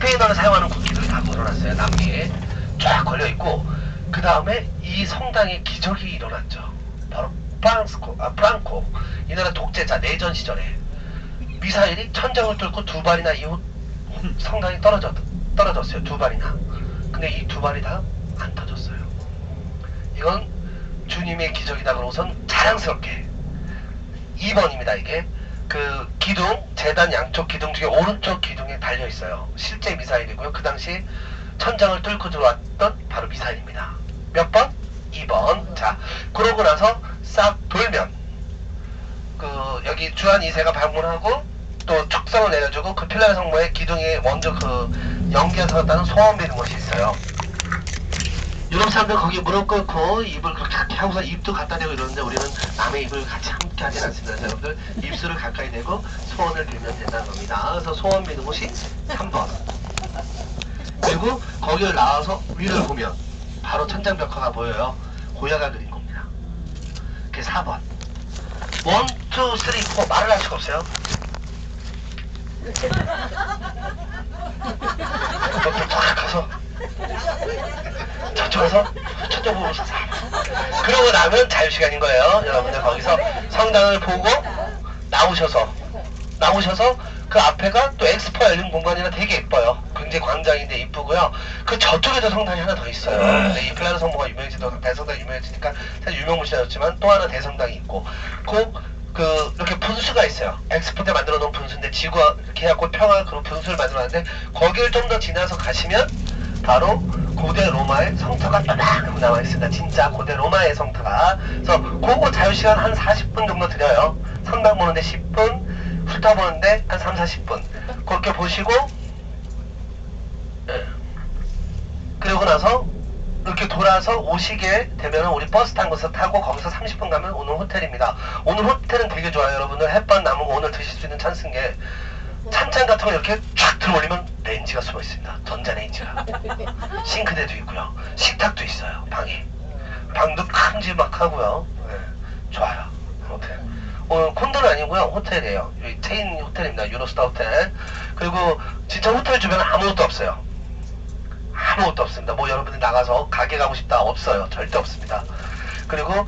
스페인어를 사용하는 국기들이 다 걸어놨어요. 남미에 쫙 걸려있고, 그 다음에 이 성당에 기적이 일어났죠. 바로 프랑코, 이 나라 독재자 내전 시절에 미사일이 천장을 뚫고 두 발이나 이 성당이 떨어졌어요. 두 발이나. 근데 이 두 발이 다 안 터졌어요. 이건 주님의 기적이다 그러고선 자랑스럽게 2번입니다. 이게 그 기둥, 재단 양쪽 기둥 중에 오른쪽 기둥에 달려있어요. 실제 미사일이고요. 그 당시 천장을 뚫고 들어왔던 바로 미사일입니다. 몇 번? 2번. 자, 그러고 나서 싹 돌면 여기 주한 2세가 방문하고 또 축성을 내려주고 그 필라델 성모의 기둥에 먼저 연기가 서었다는 소원 비는 곳이 있어요. 유럽 사람들 거기 무릎 꿇고 입을 그렇게 하고서 입도 갖다 대고 이러는데 우리는 남의 입을 같이 함께 하진 않습니다. 여러분들 입술을 가까이 대고 소원을 빌면 된다는 겁니다. 그래서 소원 비는 곳이 3번. 그리고 거기를 나와서 위를 보면 바로 천장벽화가 보여요. 고야가 그린 겁니다. 그게 4번. 1, 2, 3, 4 말을 할 수가 없어요. 이렇게 딱 가서 저쪽 가서 저쪽으로 서서 그러고 나면 자유시간인 거예요. 여러분들 거기서 성당을 보고 나오셔서 그 앞에가 또 엑스포 열린 공간이라 되게 예뻐요. 굉장히 광장인데 이쁘고요. 그 저쪽에도 성당이 하나 더 있어요. 근데 이 필라델 성모가 유명해지도 대성당 유명해지니까 사실 유명무실하였지만 또 하나 대성당이 있고 이렇게 분수가 있어요. 엑스포 때 만들어 놓은 분수인데 지구와 이렇게 해갖고 평화 그런 분수를 만들어놨는데 거기를 좀 더 지나서 가시면 바로 고대 로마의 성터가 따닥 나와 있습니다. 진짜 고대 로마의 성터가. 그래서 그거 자유시간 한 40분 정도 드려요. 성당 보는데 10분, 훑어보는데 한 3, 40분. 그렇게 보시고 그리고 나서 이렇게 돌아서 오시게 되면 우리 버스 탄 곳에서 타고 거기서 30분 가면 오늘 호텔입니다. 오늘 호텔은 되게 좋아요. 여러분들 햇반 남은 거 오늘 드실 수 있는 찬스인 게 찬장 같은 거 이렇게 쫙 들어올리면 레인지가 숨어 있습니다. 전자레인지가. 싱크대도 있고요. 식탁도 있어요. 방에. 방도 큼지막하고요. 네, 좋아요. 호텔. 오늘 콘도는 아니고요. 호텔이에요. 여기 체인 호텔입니다. 유로스타 호텔. 그리고 진짜 호텔 주변에 아무것도 없어요. 아무것도 없습니다. 뭐 여러분들 나가서 가게 가고 싶다 없어요. 절대 없습니다. 그리고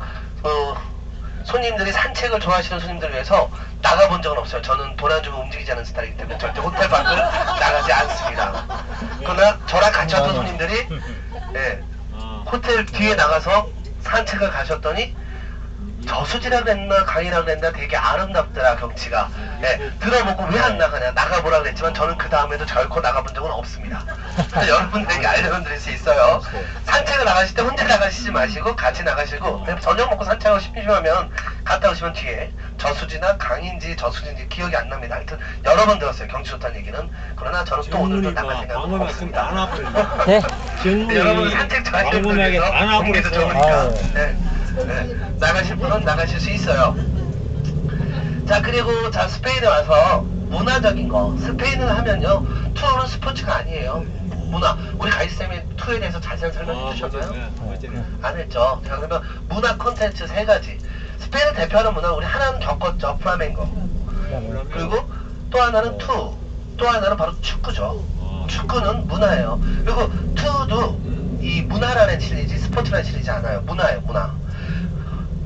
손님들이 산책을 좋아하시는 손님들을 위해서 나가본 적은 없어요. 저는 돈 안 주면 움직이지 않는 스타일이기 때문에 절대 호텔 밖을 나가지 않습니다. 그러나 저랑 같이 왔던 손님들이 호텔 뒤에 나가서 산책을 가셨더니 저수지라 그랬나 강이라 그랬나 되게 아름답더라 경치가. 들어보고 왜 안 나가냐 나가보라 그랬지만 저는 그 다음에도 결코 나가본 적은 없습니다. 여러분들에게 알려드릴 수 있어요. 산책을 나가실 때 혼자 나가시지 마시고 같이 나가시고 저녁 먹고 산책하고 심심하면 갔다 오시면 뒤에 저수지나 강인지 저수지인지 기억이 안 납니다. 하여튼 여러 번 들었어요. 경치 좋다는 얘기는. 그러나 저는 또 오늘도 나갈 생각은 없습니다. 네? 여러분 산책 좋아하시는 분들 위해서 공기도 좋으니까 나가실 분은 나가실 수 있어요. 자, 그리고 스페인에 와서 문화적인 거. 스페인을 하면요 투어는 스포츠가 아니에요. 문화. 우리 가이드쌤이 투어에 대해서 자세한 설명 해주셨나요? 안 했죠. 자, 그러면 문화 콘텐츠 3가지. 스페인을 대표하는 문화 우리 하나는 겪었죠. 플라멩고. 그리고 또 하나는 또 하나는 바로 축구죠. 축구는 문화예요. 그리고 투도 이 문화라는 실리지 스포츠라는 실리지 않아요. 문화예요. 문화.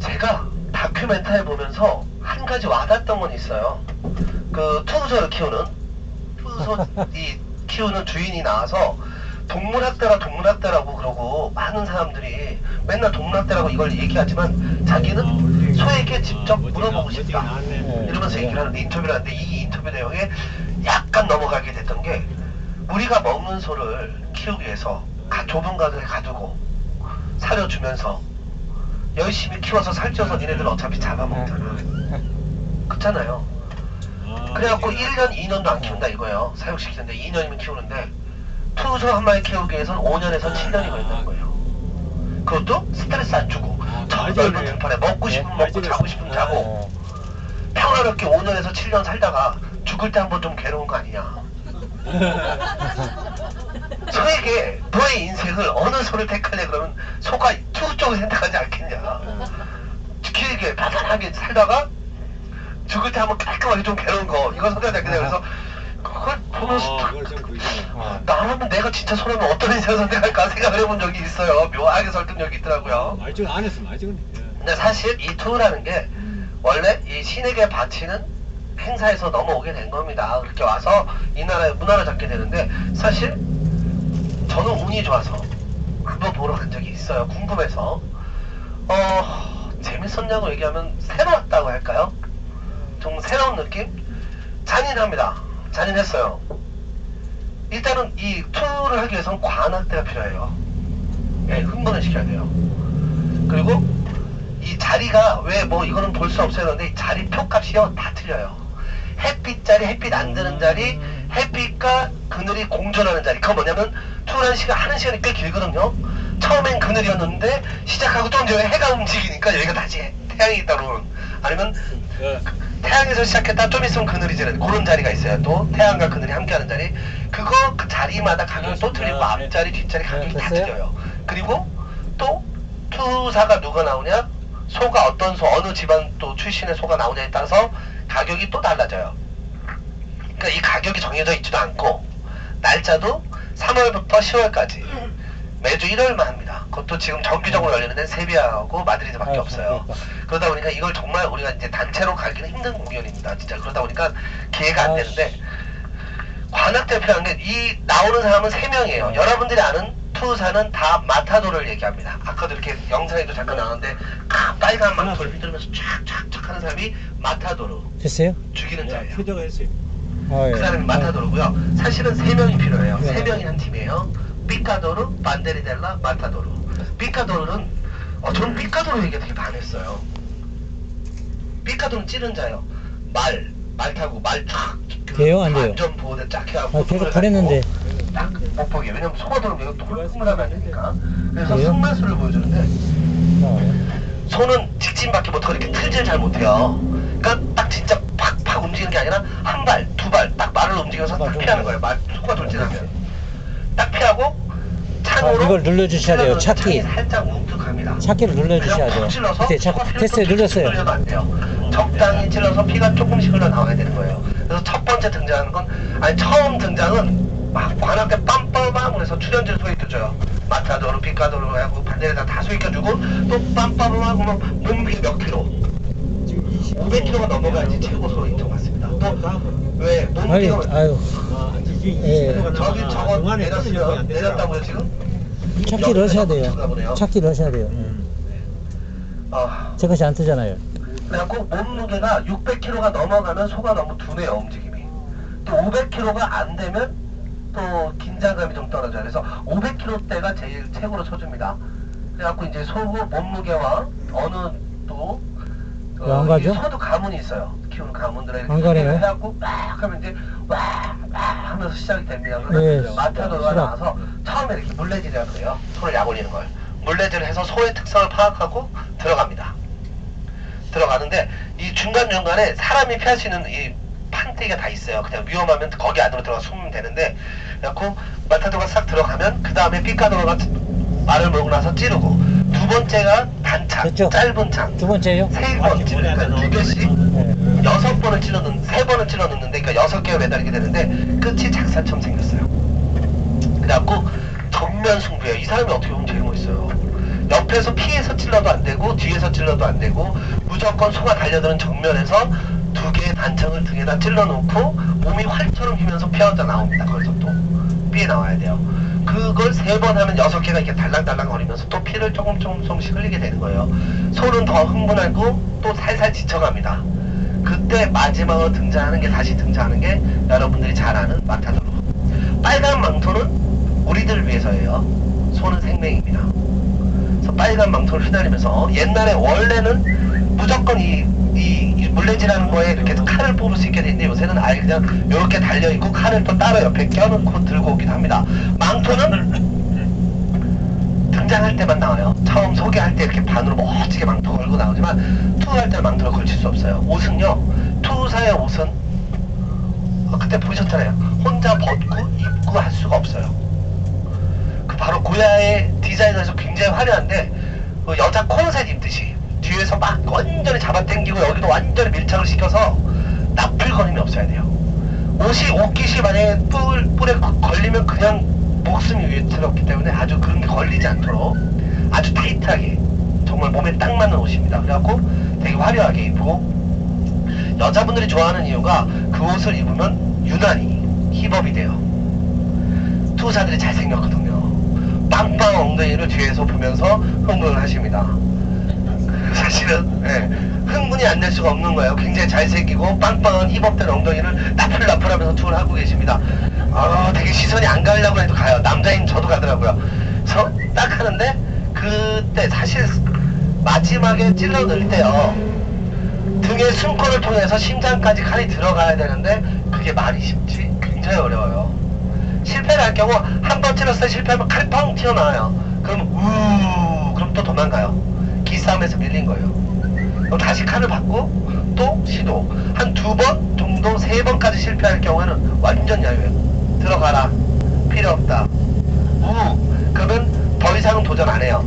제가 다큐멘터리 보면서 한 가지 와닿았던 건 있어요. 투소를 키우는 주인이 나와서 동물학대라고 그러고 많은 사람들이 맨날 동물학대라고 이걸 얘기하지만 자기는 소에게 직접 물어보고 싶다 이러면서 얘기를 하는데 인터뷰를 하는데 이 인터뷰 내용에 약간 넘어가게 됐던 게 우리가 먹는 소를 키우기 위해서 좁은 가정에 가두고 사려주면서 열심히 키워서 살쪄서 니네들 어차피 잡아먹잖아. 그렇잖아요. 그래갖고 1년, 2년도 안 키운다 이거예요. 사육시키는데 2년이면 키우는데 투소 한 마리 키우기 위해서는 5년에서 7년이 걸린다는 거예요. 그것도 스트레스 안 주고 저 넓은 들판에 먹고 싶으면 먹고 자고 싶으면 자고 평화롭게 5년에서 7년 살다가 죽을 때 한번 좀 괴로운 거 아니냐. 소에게 너의 인생을 어느 소를 택할래 그러면 소가 투 쪽을 선택하지 않겠냐. 길게 편안하게 살다가 죽을 때 한번 깔끔하게 좀 괴로운 거 이거 선택하지 않겠냐. 그래서 그걸 보면서 그러면 내가 진짜 손하면 어떤 인생을 선택할까 생각을 해본 적이 있어요. 묘하게 설득력이 있더라고요. 말증 안 했어, 말증은. 근데 사실 이 투라는 게 원래 이 신에게 바치는 행사에서 넘어오게 된 겁니다. 그렇게 와서 이 나라의 문화를 잡게 되는데 사실 저는 운이 좋아서 한번 보러 간 적이 있어요. 궁금해서. 재밌었냐고 얘기하면 새로웠다고 할까요? 좀 새로운 느낌? 잔인합니다. 잔인했어요. 일단은 이 투를 하기 위해서는 관악대가 필요해요. 예, 흥분을 시켜야 돼요. 그리고 이 자리가 왜 뭐 이거는 볼 수 없어요. 그런데 이 자리 표값이요 다 틀려요. 햇빛 자리, 햇빛 안 드는 자리, 햇빛과 그늘이 공존하는 자리. 그거 뭐냐면 투라는 시간 하는 시간이 꽤 길거든요. 처음엔 그늘이었는데 시작하고 좀 전에 해가 움직이니까 여기가 다시 태양이 있다로 아니면 태양에서 시작했다 좀 있으면 그늘이 지는 그런 자리가 있어요. 또 태양과 그늘이 함께하는 자리. 그거 그 자리마다 가격이 또 틀리고 앞자리 뒷자리 가격이 다 틀려요. 그리고 또 투사가 누가 나오냐, 소가 어떤 소 어느 집안 또 출신의 소가 나오냐에 따라서 가격이 또 달라져요. 그러니까 이 가격이 정해져 있지도 않고 날짜도 3월부터 10월까지 매주 일요일만 합니다. 그것도 지금 정기적으로 열리는 데는 세비야하고 마드리드밖에 없어요. 그러다 보니까 이걸 정말 우리가 이제 단체로 가기는 힘든 공연입니다. 진짜 그러다 보니까 기회가 안 되는데 관악대 필요한 게 이 나오는 사람은 3명이에요. 여러분들이 아는 투사는 다 마타도를 얘기합니다. 아까도 이렇게 영상에도 잠깐 나왔는데 빨간 망토를 휘두르면서 촥촥촥 하는 사람이 마타도르. 됐어요? 죽이는 자예요. 표정을 했어요. 그 사람이 마타도르고요. 사실은 3명이 필요해요. 3명이 한 팀이에요. 삐까도르, 반데리델라, 마타도르. 삐까도르는 저는 삐까도르 얘기가 되게 반했어요. 삐까도르는 찌른 자예요. 말 타고 말 촥. 돼요, 안 돼요? 안전 보호대 쫙 해갖고 계속 보냈는데. 딱 못 보게. 왜냐면 소가 들어오면 이거 돌풍을 하면 안 되니까. 그래서 그래요? 승마술을 보여주는데 소는 직진밖에 못하고 이렇게 틀질 잘 못해요. 그러니까 딱 진짜 팍팍 움직이는 게 아니라 한 발, 두 발 딱 말을 움직여서 딱 피하는 거예요. 소가 돌진하면 딱 피하고 창으로 이걸 눌러주셔야 돼요. 창이 찾기. 살짝 뭉툭합니다. 찾기를 눌러주셔야 그냥 돼요. 푹 찔러서 밑에 소가 피를 됐어요. 또 눌렀어요. 흘려도 안 돼요. 적당히 찔러서 피가 조금씩 흘러나와야 되는 거예요. 그래서 첫 번째 등장하는 건 처음 등장은 막 관악대 빰빠밤 그래서 출연진 소리도 줘요. 마타도르, 피카도르 하고 반대에다 다 소리켜주고 또 빰빠밤 하고 막 몸무게 몇 킬로 500kg가 넘어가야지 최고 소리 인정 받습니다. 또 왜 몸무게가 아유. 저기 저거 내렸다고요 지금? 찾기를 하셔야 보네요. 돼요. 찾기를 하셔야 돼요. 제 것이 안 뜨잖아요. 그래갖고 몸무게가 600kg가 넘어가면 소가 너무 둔해요 움직임이. 또 500kg가 안 되면 또 긴장감이 좀 떨어져요. 그래서 500kg대가 제일 최고로 쳐줍니다. 그래갖고 이제 소 몸무게와 어느 또 안 가죠? 소도 가문이 있어요. 키우는 가문들에 안 가네요. 해갖고 막 하면 이제 와 하면서 시작이 됩니다. 네, 마타도가 싫어. 나와서 처음에 이렇게 물레질이라고 해요. 소를 약올리는 걸. 물레질을 해서 소의 특성을 파악하고 들어갑니다. 들어가는데 이 중간중간에 사람이 피할 수 있는 이 판때기가 다 있어요. 그냥 위험하면 거기 안으로 들어가 숨으면 되는데 그래갖고 마타도가 싹 들어가면 그 다음에 삐까도로가 말을 먹고 나서 찌르고 두 번째가 단창, 됐죠? 짧은 창 두 번째요? 3번 찌르니까 2개씩 네. 6번을 찔러 넣는 3번을 찔러 넣는데 그러니까 6개가 매달리게 되는데 끝이 작살처럼 생겼어요. 그래갖고 정면 승부예요. 이 사람이 어떻게 보면 제일 멋있어요. 옆에서 피해서 찔러도 안 되고 뒤에서 찔러도 안 되고 무조건 소가 달려드는 정면에서 2개의 단창을 등에다 찔러 놓고 몸이 활처럼 휘면서 피어져 나옵니다. 거기서 또 피해 나와야 돼요. 그걸 3번 하면 6개가 이렇게 달랑달랑 거리면서 또 피를 조금씩 흘리게 되는 거예요. 소는 더 흥분하고 또 살살 지쳐갑니다. 그때 마지막으로 등장하는 게 다시 등장하는 게 여러분들이 잘 아는 마타도르. 빨간 망토는 우리들을 위해서예요. 소는 생명입니다. 그래서 빨간 망토를 휘날리면서 옛날에 원래는 무조건 이 물레질하는 거에 이렇게 칼을 뽑을 수 있게 되는데 요새는 아예 그냥 이렇게 달려있고 칼을 또 따로 옆에 껴놓고 들고 오기도 합니다. 망토는 등장할 때만 나와요. 처음 소개할 때 이렇게 반으로 멋지게 망토 걸고 나오지만 투할 때는 망토를 걸칠 수 없어요. 옷은요, 투사의 옷은 그때 보셨잖아요. 혼자 벗고 입고 할 수가 없어요. 그 바로 고야의 디자인에서 굉장히 화려한데 그 여자 코르셋 입듯이 뒤에서 막 완전히 잡아당기고 여기도 완전히 밀착을 시켜서 나풀거림이 없어야 돼요. 옷깃이 만약에 뿔에 걸리면 그냥 목숨이 위태롭기 때문에 아주 그런 게 걸리지 않도록 아주 타이트하게 정말 몸에 딱 맞는 옷입니다. 그래갖고 되게 화려하게 입고 여자분들이 좋아하는 이유가 그 옷을 입으면 유난히 힙업이 돼요. 투사들이 잘생겼거든요. 빵빵 엉덩이를 뒤에서 보면서 흥분을 하십니다. 사실은 흥분이 안 될 수가 없는 거예요. 굉장히 잘생기고 빵빵한 힙업된 엉덩이를 나풀나풀하면서 투를 하고 계십니다. 되게 시선이 안 가려고 해도 가요. 남자인 저도 가더라고요. 그래서 딱 하는데 그때 사실 마지막에 찔러 넣을 때요, 등의 숨코를 통해서 심장까지 칼이 들어가야 되는데 그게 말이 쉽지 굉장히 어려워요. 실패를 할 경우 한 번 찔렀어요. 실패하면 칼이 펑 튀어나와요. 그럼 그럼 또 도망가요. 기싸움에서 밀린 거예요. 그럼 다시 칼을 받고 또 시도 한 2번 정도 3번까지 실패할 경우에는 완전 야유예요. 들어가라, 필요 없다, 그러면 더 이상은 도전 안 해요.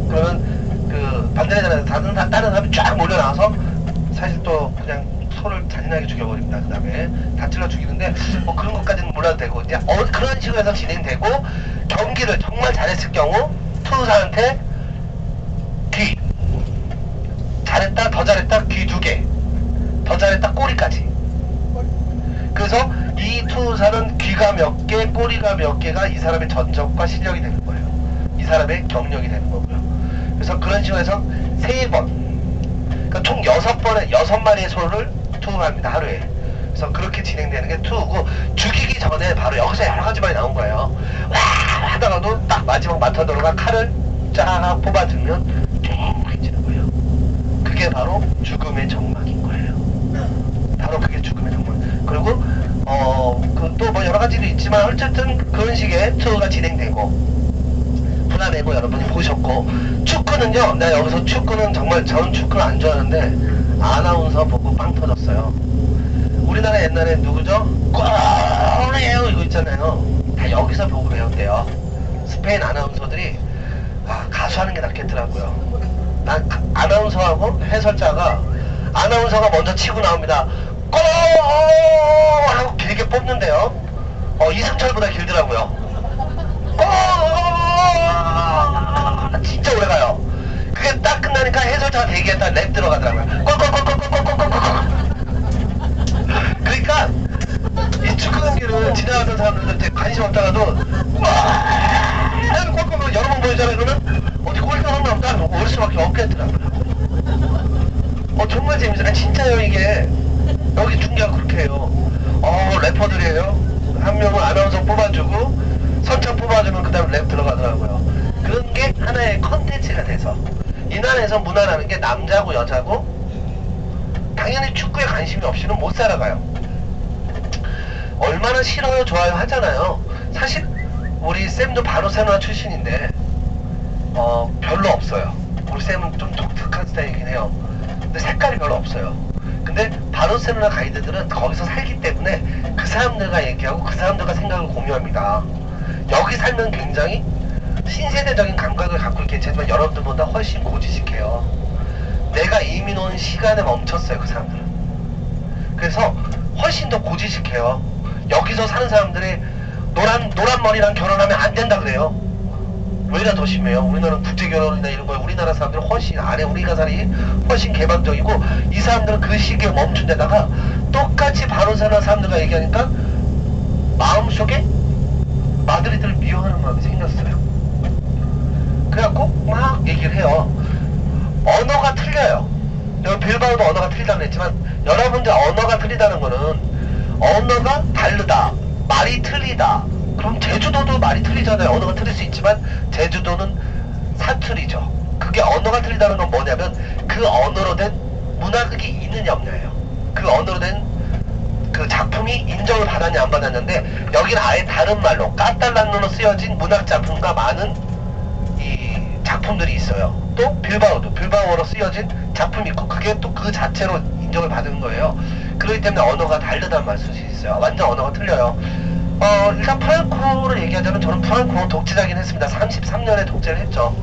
그러면 그 반대전에서 다른 사람이 쫙 몰려나와서 사실 또 그냥 소를 잔인하게 죽여버립니다. 그 다음에 다 찔러 죽이는데 뭐 그런 것까지는 몰라도 되고 이제 그런 식으로 해서 진행되고, 경기를 정말 잘했을 경우 투수한테 귀 잘했다, 더 잘했다, 귀 2개, 더 잘했다, 꼬리까지. 그래서 이 투수는 귀가 몇 개, 꼬리가 몇 개가 이 사람의 전적과 실력이 되는 거예요. 이 사람의 경력이 되는 거고요. 그래서 그런 식으로 해서 3번, 그러니까 총 6마리의 소를 투구합니다, 하루에. 그래서 그렇게 진행되는 게 투구고, 죽이기 전에 바로 여기서 여러 가지 말이 나온 거예요. 와 하다가도 딱 마지막 마타도로가 칼을 쫙 뽑아주면 쫙해지는 거예요. 그게 바로 죽음의 정막인 거예요. 바로 그게 죽음의 정막. 그리고 그 또 뭐 여러 가지도 있지만 어쨌든 그런 식의 투어가 진행되고 불안해고 여러분이 보셨고, 축구는요, 내가 여기서 축구는 정말 저는 축구를 안 좋아하는데 아나운서 보고 빵 터졌어요. 우리나라 옛날에 누구죠? 꼬리에요 이거 있잖아요. 다 여기서 보고 배웠대요. 스페인 아나운서들이 가수하는 게 낫겠더라고요. 난 아나운서하고 해설자가, 아나운서가 먼저 치고 나옵니다. 꼬 하고 길게 뽑는데요, 이승철보다 길더라고요. 꼬 진짜 오래가요. 그게 딱 끝나니까 해설자가 대기했다 랩 들어가더라고요. 꼴꼴꼴꼴꼴꼴꼴꼴. 그러니까 이 축구 경기를 지나가던 사람들은 되게 관심 없다가도 꼴꼴꼴 여러 번 보이잖아요. 그러면 어디 골대 하나 없다 올 수밖에 없겠더라고요. 정말 재밌어요. 진짜요. 이게 여기 중계가 그렇게 해요. 래퍼들이에요. 한 명은 아나운서 뽑아주고 선창 뽑아주면 그 다음 랩 들어가더라고요. 그런 게 하나의 컨텐츠가 돼서, 이 나라에서 문화라는 게 남자고 여자고 당연히 축구에 관심이 없이는 못 살아가요. 얼마나 싫어요 좋아요 하잖아요. 사실 우리 쌤도 바르셀로나 출신인데 별로 없어요. 우리 쌤은 좀 독특한 스타일이긴 해요. 근데 색깔이 별로 없어요. 근데 바르셀로나 가이드들은 거기서 살기 때문에 그 사람들과 얘기하고 그 사람들과 생각을 공유합니다. 여기 살면 굉장히 신세대적인 감각을 갖고 있겠지만 여러분들보다 훨씬 고지식해요. 내가 이민 온 시간에 멈췄어요, 그 사람들은. 그래서 훨씬 더 고지식해요. 여기서 사는 사람들이 노란 머리랑 결혼하면 안 된다 그래요. 왜냐 더 심해요. 우리나라는 국제결혼이나 이런 거에 우리나라 사람들은 훨씬 안에 우리가 살이 훨씬 개방적이고, 이 사람들은 그 시기에 멈춘 데다가 똑같이 바르셀로나 사람들과 얘기하니까 마음속에 마드리드를 미워하는 마음이 생겼어요. 그래갖고 막 얘기를 해요. 언어가 틀려요. 여기 빌바오도 언어가 틀리다고 했지만 여러분들 언어가 틀리다는 거는 언어가 다르다, 말이 틀리다. 그럼 제주도도 말이 틀리잖아요. 언어가 틀릴 수 있지만 제주도는 사투리죠. 그게 언어가 틀리다는 건 뭐냐면 그 언어로 된 문화극이 있느냐 없냐예요. 그 언어로 된 그 작품이 인정을 받았냐 안 받았냐인데, 여기는 아예 다른 말로 까탈란어로 쓰여진 문학 작품과 많은 이 작품들이 있어요. 또 빌바오로 쓰여진 작품이 있고 그게 또 그 자체로 인정을 받은 거예요. 그렇기 때문에 언어가 다르다는 말 쓸 수 있어요. 완전 언어가 틀려요. 일단 프랑코를 얘기하자면 저는 프랑코 독재자긴 했습니다. 33년에 독재를 했죠.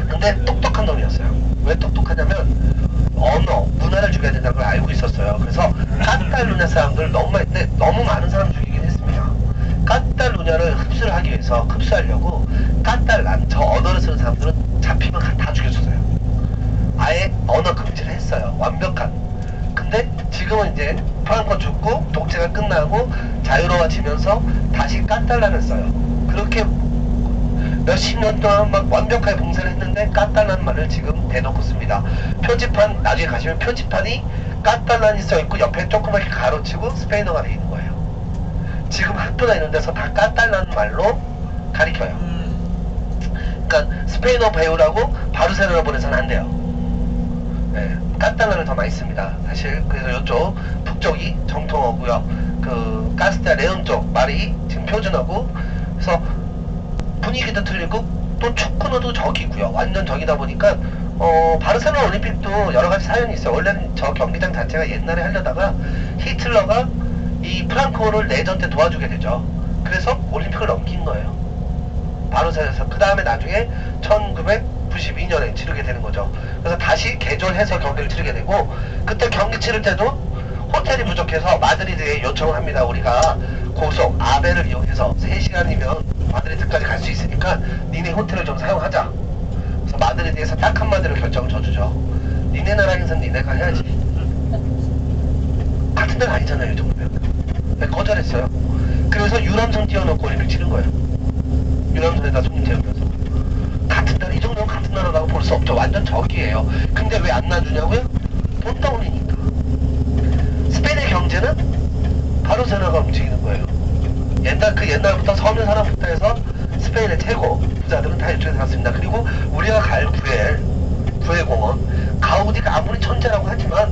근데 똑똑한 놈이었어요. 왜 똑똑하냐면 언어, 문화를 죽여야 된다는 걸 알고 있었어요. 그래서 카탈루냐 사람들 너무 많은 사람 죽이긴 했습니다. 카탈루냐를 흡수를 하기 위해서, 흡수하려고 카탈란, 저 언어를 쓰는 사람들은 잡히면 다 죽였었어요. 아예 언어 금지를 했어요. 완벽한. 근데 지금은 이제 프랑코 죽고 독재가 끝나고 자유로워지면서 다시 카탈란을 써요. 그렇게 몇십 년 동안 막 완벽하게 봉쇄를 했는데 카탈란 말을 지금 대놓고 씁니다. 표지판, 나중에 가시면 표지판이 카탈란이 써있고 옆에 조그맣게 가로치고 스페인어가 돼 있는 거예요. 지금 학교나 이런 데서 다 카탈란 말로 가리켜요. 그러니까 스페인어 배우라고 바르셀로나 보내서는 안 돼요. 네, 카탈란을 더 많이 씁니다. 사실 그래서 이쪽 북쪽이 정통어고요. 그 카스텔 레온 쪽 말이 지금 표준어고, 그래서 분위기도 틀리고 또 축구도 적이고요. 완전 적이다 보니까 바르셀로나 올림픽도 여러 가지 사연이 있어요. 원래는 저 경기장 자체가 옛날에 하려다가 히틀러가 이 프랑코를 내전 때 도와주게 되죠. 그래서 올림픽을 넘긴 거예요. 바르셀로나에서. 그 다음에 나중에 1992년에 치르게 되는 거죠. 그래서 다시 개조해서 경기를 치르게 되고, 그때 경기 치를 때도 호텔이 부족해서 마드리드에 요청을 합니다. 우리가 고속 아베를 이용해서 3시간이면 마드리드까지 갈 수 있으니까 니네 호텔을 좀 사용하자. 그래서 마드리드에서 딱 한마디로 결정을 져주죠. 니네 나라 행사는 니네가 해야지. 같은 데가 아니잖아요, 이 정도면. 네, 거절했어요. 그래서 유람선 띄워놓고 올림픽 치른 거예요. 유람선에다 손님 태우면서. 같은 나라, 이 정도면 같은 나라라고 볼 수 없죠. 완전 적이에요. 근데 왜 안 놔주냐고요? 돈 때문이니까. 스페인의 경제는 바르셀로나가 움직이는 거예요. 옛날부터 서민 사람부터 해서 스페인의 최고 부자들은 다 이쪽에 살았습니다. 그리고 우리가 갈 구엘 공원, 가우디가 아무리 천재라고 하지만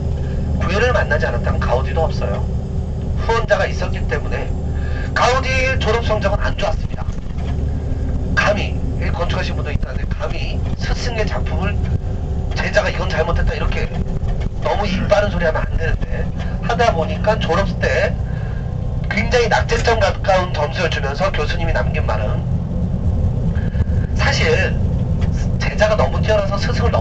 구엘을 만나지 않았다면 가우디도 없어요. 후원자가 있었기 때문에. 가우디의 졸업 성적은 안 좋았습니다. 감히, 건축하신 분도 있다는데 감히 스승의 작품을 제자가 이건 잘못했다 이렇게 너무 입 바른 소리 하면 안 되는데, 하다 보니까 졸업 때 굉장히 낙제점 가까운 점수를 주면서 교수님이 남긴 말은, 사실 제자가 너무 뛰어나서 스승을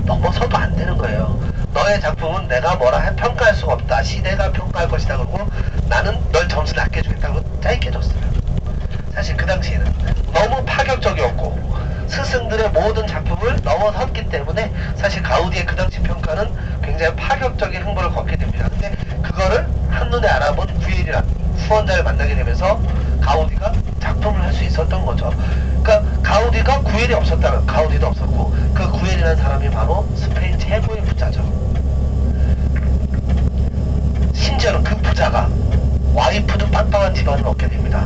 넘어서도 안 되는 거예요. 너의 작품은 내가 뭐라 평가할 수가 없다. 시대가 평가할 것이다. 그러고 나는 널 점수 낮게 주겠다고 짧게 줬어요. 사실 그 당시에는 너무 파격적이었고 스승들의 모든 작품을 넘어섰기 때문에 사실 가우디의 그 당시 평가는 굉장히 파격적인 흥보를 걷게 됩니다. 근데 그거를 한눈에 알아본 구엘이란 후원자를 만나게 되면서 가우디가 작품을 할 수 있었던 거죠. 그러니까 가우디가 구엘이 없었다면 가우디도 없었고, 그 구엘이라는 사람이 바로 스페인 최고의 부자죠. 심지어는 그 부자가 와이프도 빵빵한 집안을 얻게 됩니다.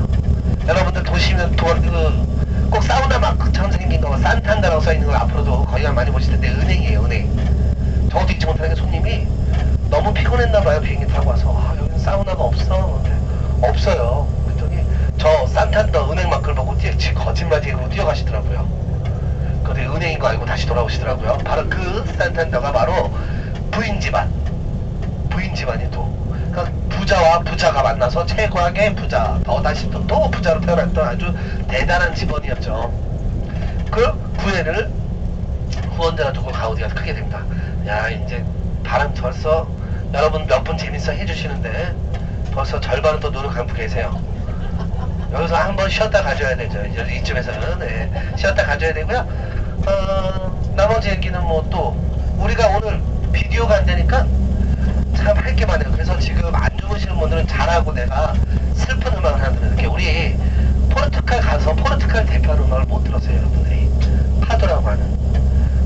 여러분들 보시면 꼭 사우나 마크처럼 생긴 거 산탄다라고 써있는 걸 앞으로도 거의 많이 보실 텐데, 은행이에요, 은행. 저도 잊지 못하는 게 손님이 너무 피곤했나봐요. 비행기 타고 와서 여기는 사우나가 없어. 없어요. 그랬더니 저 산탄더 은행 마크를 보고 거짓말이고 뛰어가시더라고요. 근데 은행인 거 알고 다시 돌아오시더라고요. 바로 그 산탄더가 바로 부인 집안이 또, 그러니까 부자와 부자가 만나서 최고하게 부자, 다시 또 부자로 태어났던 아주 대단한 집안이었죠. 그 구애를 후원자가 두고 가우디가 크게 됩니다. 야, 이제 바람 벌써 여러분 몇 분 재밌어 해주시는데 벌써 절반은 또 눈을 감고 계세요. 여기서 한번 쉬었다 가져야 되죠. 이쯤에서는. 네, 쉬었다 가져야 되고요. 나머지 얘기는 뭐 또 우리가 오늘 비디오가 안 되니까 참 할 게 많아요. 그래서 지금 안 주무시는 분들은 잘하고 내가 슬픈 음악을 하나 들을게요. 우리 포르투갈 가서 포르투갈 대표하는 음악을 못 들었어요, 여러분들이. 파도라고 하는.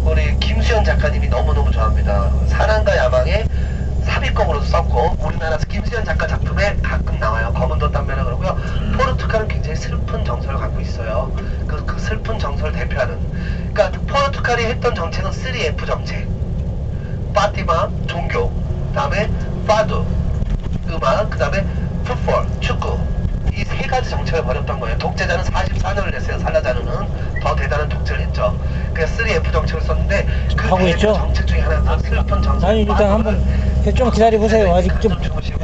우리 김수현 작가님이 너무너무 좋아합니다. 사랑과 야망의 삽입곡으로도 썼고, 우리나라 김수현 작가 작품에 가끔 나와요. 검은도 담배라 그러고요. 포르투갈은 굉장히 슬픈 정서를 갖고 있어요. 그 슬픈 정서를 대표하는. 그러니까 포르투갈이 했던 정책은 3F 정책. 파티마, 종교. 그 다음에 파도, 음악. 그 다음에 풋볼, 축구. 이 세 가지 정책을 벌였던 거예요. 독재자는 44년을 냈어요. 살라자르는 더 대단한 독재를 했죠. 그래서 3F 정책을 썼는데 그 하고 있죠? 정책 중에 하나가 슬픈 정서. 아니, 일단 한번 좀 기다려보세요. 아직 좀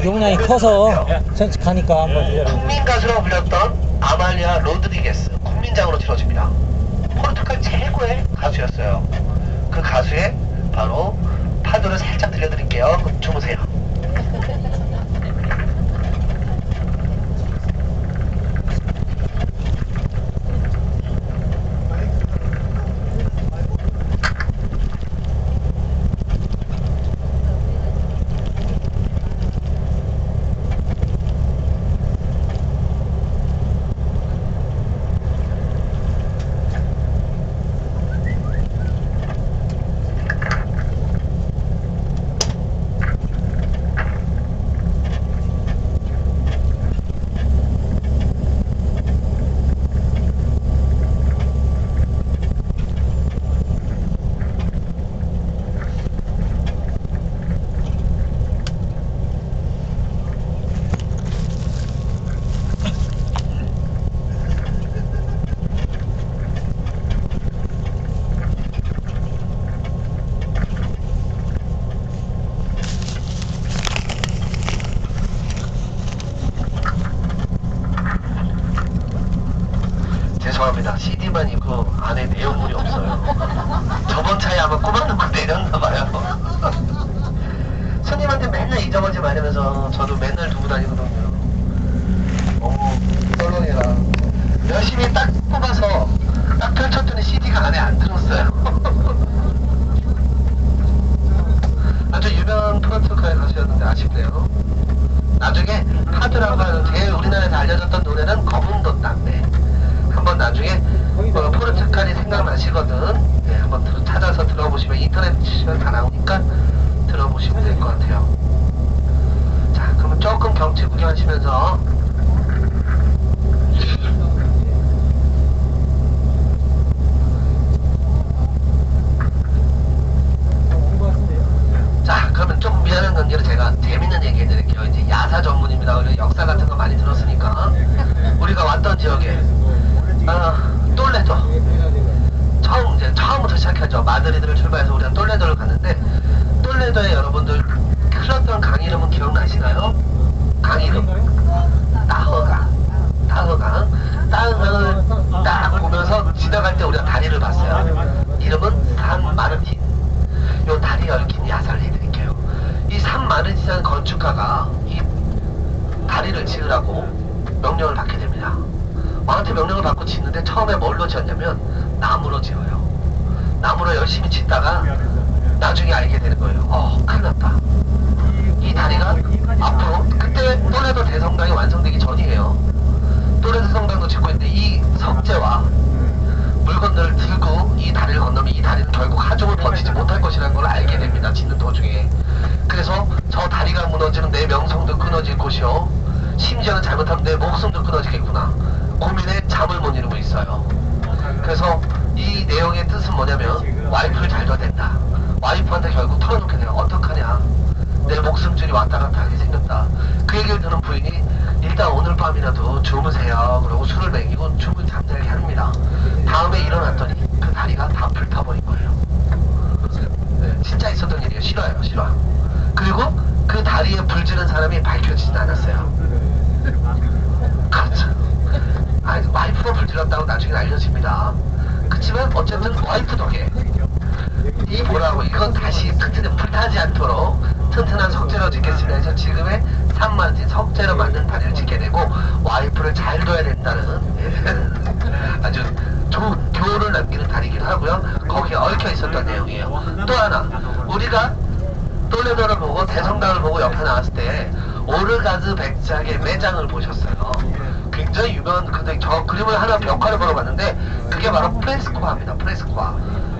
용량이 커서 가니까 한번 기다려보세요. 국민 가수라고 불렸던 아말리아 로드리게스 국민장으로 치러집니다. 포르투갈 최고의 가수였어요. 그 가수의 바로 파도를 살짝 들려드릴게요. 그럼 주무세요. 죄송합니다. CD만 있고 안에 내용물이 없어요. 저번 차에 아마 꼬박놓고 내렸나봐요. 손님한테 맨날 잊어버리지 말면서 저도 맨날 두고 다니거든요. 너무 썰렁해라. 열심히 딱 뽑아서 딱 펼쳤더니 CD가 안에 안 들었어요. 아주 유명한 프로토카에 가셨는데 아쉽네요. 나중에 하드라고 하는 제일 우리나라에서 알려졌던 노래는 검은도 땅네. 한번 나중에 포르투갈이 생각나시거든. 네, 한번 찾아서 들어보시면 인터넷 치시면 다 나오니까 들어보시면 될 것 같아요. 자, 그러면 조금 경치 구경하시면서 자, 그러면 좀 미안한 관계로 제가 재밌는 얘기 해드릴게요. 이제 야사 전문입니다. 그리고 역사 같은 거 많이 들었으니까 우리가 왔던 지역에 똘레도 처음부터 시작하죠. 마드리드를 출발해서 우리가 똘레도를 갔는데 똘레도에 여러분들 흘렀던 강 이름은 기억나시나요? 강 이름 따흐강을 딱 보면서 지나갈 때 우리가 다리를 봤어요. 이름은 산 마르틴. 요 다리에 얽힌 야사를 해드릴게요. 이 산 마르틴이라는 건축가가 이 다리를 지으라고 명령을 받게 됩니다. 왕한테 명령을 받고 짓는데 처음에 뭘로 지었냐면 나무로 지어요. 나무로 열심히 짓다가 나중에 알게 되는 거예요. 큰일 났다. 이 다리가 앞으로 그때 똘레도 대성당이 완성되기 전이에요. 똘레도 성당도 짓고 있는데 이 석재와 물건들을 들고 이 다리를 건너면 이 다리는 결국 하중을 버티지 못할 것이라는 걸 알게 됩니다. 짓는 도중에. 그래서 저 다리가 무너지면 내 명성도 끊어질 곳이요. 심지어는 잘못하면 내 목숨도 끊어지겠구나. 고민에 잠을 못 이루고 있어요. 그래서 이 내용의 뜻은 뭐냐면 와이프를 잘 둬야 된다. 와이프한테 결국 털어놓게 돼요. 어떡하냐. 내 목숨줄이 왔다 갔다 하게 생겼다. 그 얘기를 들은 부인이 일단 오늘 밤이라도 주무세요. 그러고 술을 먹이고 죽을 잠들게 합니다. 다음에 일어났더니 그 다리가 다 불타버린 거예요. 네, 진짜 있었던 일이에요. 실화예요. 실화. 그리고 그 다리에 불 지른 사람이 밝혀지진 않았어요. 그렇죠. 와이프가 불질렀다고 나중에 알려집니다. 그치만 어쨌든 와이프 덕에 이 뭐라고 이건 다시 불타지 않도록 튼튼한 석재로 짓겠습니다 해서 지금의 산만진 석재로 만든 다리를 짓게 되고 와이프를 잘 둬야 된다는 아주 교훈을 남기는 다리이기도 하고요. 거기에 얽혀 있었던 내용이에요. 또 하나 우리가 똘레도를 보고 대성당을 보고 옆에 나왔을 때 오르가즈 백작의 매장을 보셨어요. 굉장히 유명한 근데 저 그림을 하나 벽화를 보러 봤는데 그게 바로 프레스코화입니다. 프레스코화.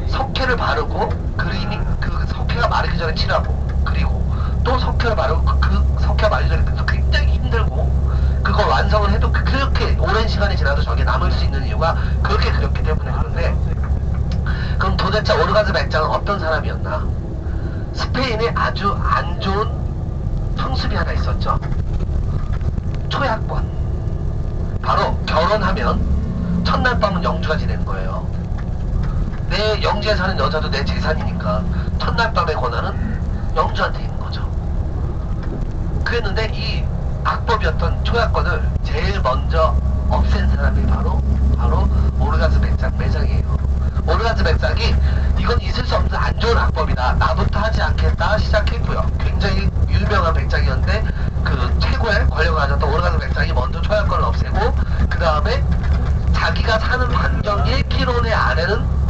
석회를 바르고 그림이 그 석회가 마르기 전에 칠하고 그리고 또 석회를 바르고 그 석회가 마르기 전에 굉장히 힘들고 그걸 완성을 해도 그렇게 오랜 시간이 지나도 저게 남을 수 있는 이유가 그렇게 그렸기 때문에 그런데 그럼 도대체 오르가즈 백작은 어떤 사람이었나? 스페인에 아주 안 좋은 풍습이 하나 있었죠. 초약권. 바로 결혼하면 첫날 밤은 영주가 지내는 거예요. 내 영지에 사는 여자도 내 재산이니까 첫날 밤의 권한은 영주한테 있는 거죠. 그랬는데 이 악법이었던 초약권을 제일 먼저 없앤 사람이 바로 오르가즈 백작 매장이에요. 오르가즈 백작이 이건 있을 수 없는 안 좋은 악법이다. 나부터 하지 않겠다 시작했고요. 굉장히 유명한 백작이었는데 그 최고의 권력을 가졌던 오르가즈 백작이 먼저 초약권을 없애고 그 다음에 자기가 사는 반경 1km 내 안에는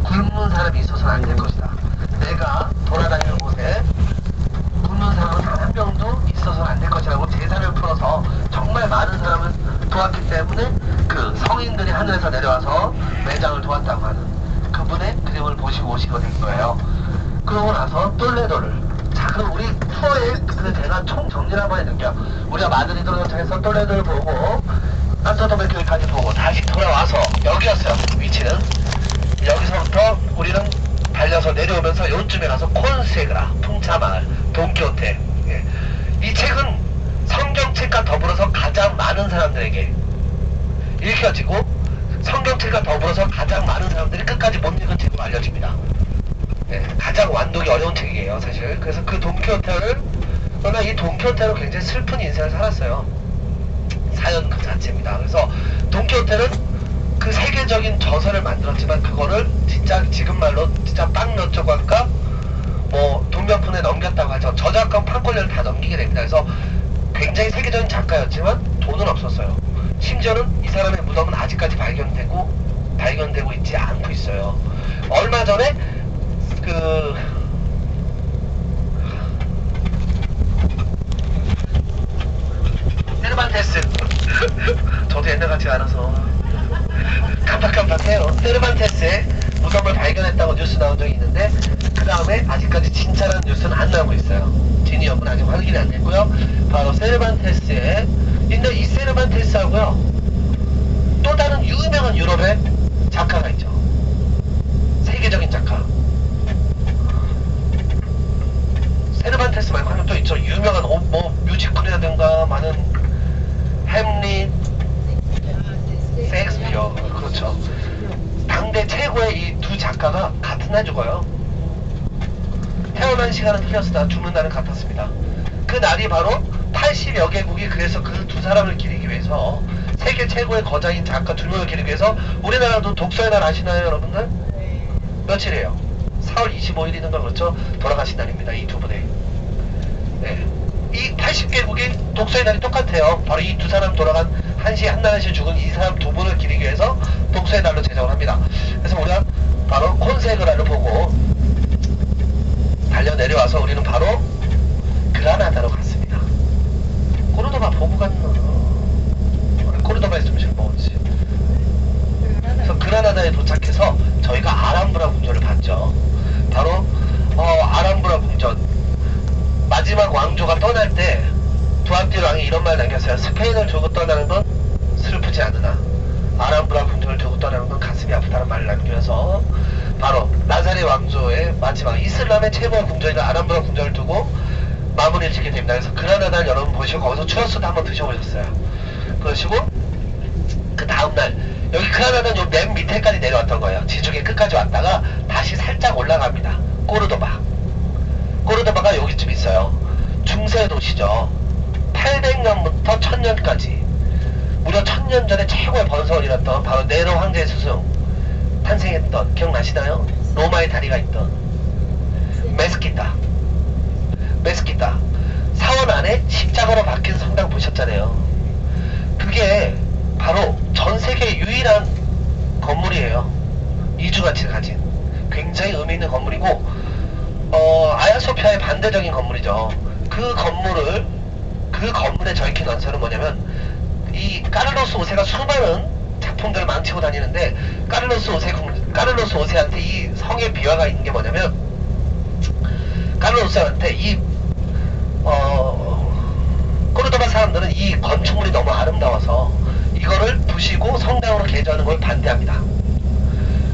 굶는 사람이 있어서는 안 될 것이다. 내가 돌아다니는 곳에 굶는 사람은 단 한 명도 있어서는 안 될 것이라고 제사를 풀어서 정말 많은 사람을 도왔기 때문에 그 성인들이 하늘에서 내려와서 매장을 도왔다고 하는 그분의 그림을 보시고 오시게 된 거예요. 그러고 나서 똘레도를 자 그럼 우리 투어의 그 제가 총 정리를 한번 해드릴게요. 우리가 마드리드로 도착해서 똘레도를 보고 산토도메교까지 보고 다시 돌아와서 여기였어요. 위치는 여기서부터 우리는 달려서 내려오면서 요쯤에 가서 콘세그라 풍차마을 돈키호테 예. 이 책은 성경책과 더불어서 가장 많은 사람들에게 읽혀지고 성경책과 더불어서 가장 많은 사람들이 끝까지 못 읽은 책으로 알려집니다. 예. 가장 완독이 어려운 책이에요 사실. 그래서 그 돈키호테를 그러나 이 돈키호테로 굉장히 슬픈 인생을 살았어요. 사연 그 자체입니다. 그래서 돈키호테는 그 세계적인 저서를 만들었지만 그거를 진짜 지금 말로 진짜 빵 몇 조각과 뭐 돈 몇 푼에 넘겼다고 하죠. 저작권 판권료를 다 넘기게 됩니다. 그래서 굉장히 세계적인 작가였지만 돈은 없었어요. 심지어는 이 사람의 무덤은 아직까지 발견되고 있지 않고 있어요. 얼마 전에 그 세르반테스 저도 옛날같이 알아서 깜빡깜빡해요. 세르반테스의 무덤을 발견했다고 뉴스 나온 적이 있는데 그 다음에 아직까지 진짜라는 뉴스는 안 나오고 있어요. 진위 여부는 아직 확인이 안 됐고요. 바로 세르반테스의 근데 이 세르반테스하고요 또 다른 유명한 유럽의 작가가 있죠. 세계적인 작가 세르반테스 말고 하나 또 있죠. 유명한 뭐 뮤지컬이라든가 많은 햄릿 셰익스피어 그렇죠. 당대 최고의 이 두 작가가 같은 날 죽어요. 태어난 시간은 틀렸으나 죽는 날은 같았습니다. 그 날이 바로 80여 개국이 그래서 그 두 사람을 기리기 위해서 세계 최고의 거장인 작가 두 명을 기리기 위해서 우리나라도 독서의 날 아시나요 여러분들? 며칠이에요? 4월 25일이든가 그렇죠? 돌아가신 날입니다. 이 두 분의 네. 이 80개국이 독서의 날이 똑같아요. 바로 이 두 사람 돌아간 한시 한나라시 죽은 이 사람 두 분을 기리기 위해서 독서의 날로 제정을 합니다. 그래서 우리가 바로 콘세그라를 보고 달려 내려와서 우리는 바로 그라나다로 갔습니다. 코르도바 보고 갔나? 코르도바에서 점심을 먹었지. 그래서 그라나다에 도착해서 저희가 아람브라 궁전을 봤죠. 바로 아람브라 궁전 마지막 왕조가 떠날 때 두안티 왕이 이런 말 남겼어요. 스페인을 두고 떠나는 건 슬프지 않으나 아람브라 궁전을 두고 떠나는 건 가슴이 아프다는 말을 남기면서 바로 나자레 왕조의 마지막 이슬람의 최고의 궁전인 아람브라 궁전을 두고 마무리를 짓게 됩니다. 그래서 그라나다를 여러분 보시고 거기서 추러스도 한번 드셔보셨어요. 그러시고 그 다음날 여기 그라나다는 요 맨 밑에까지 내려왔던 거예요. 지중해 끝까지 왔다가 다시 살짝 올라갑니다. 꼬르도바가 여기쯤 있어요. 중세 도시죠. 800년부터 1000년까지 무려 1000년 전에 최고의 번성을 이뤘던 바로 네로 황제의 스승 탄생했던 기억나시나요? 로마의 다리가 있던 메스키타 사원 안에 십자가로 박힌 성당 보셨잖아요. 그게 바로 전 세계 유일한 건물이에요. 이주가치를 가진 굉장히 의미 있는 건물이고 아야소피아의 반대적인 건물이죠. 그 건물에 적힌 원서는 뭐냐면 이 까를로스 5세가 수많은 작품들을 망치고 다니는데 까를로스 5세한테 이 성의 비화가 있는 게 뭐냐면 까를로스한테 이 꼬르도바 사람들은 이 건축물이 너무 아름다워서 이거를 부시고 성당으로 개조하는 걸 반대합니다.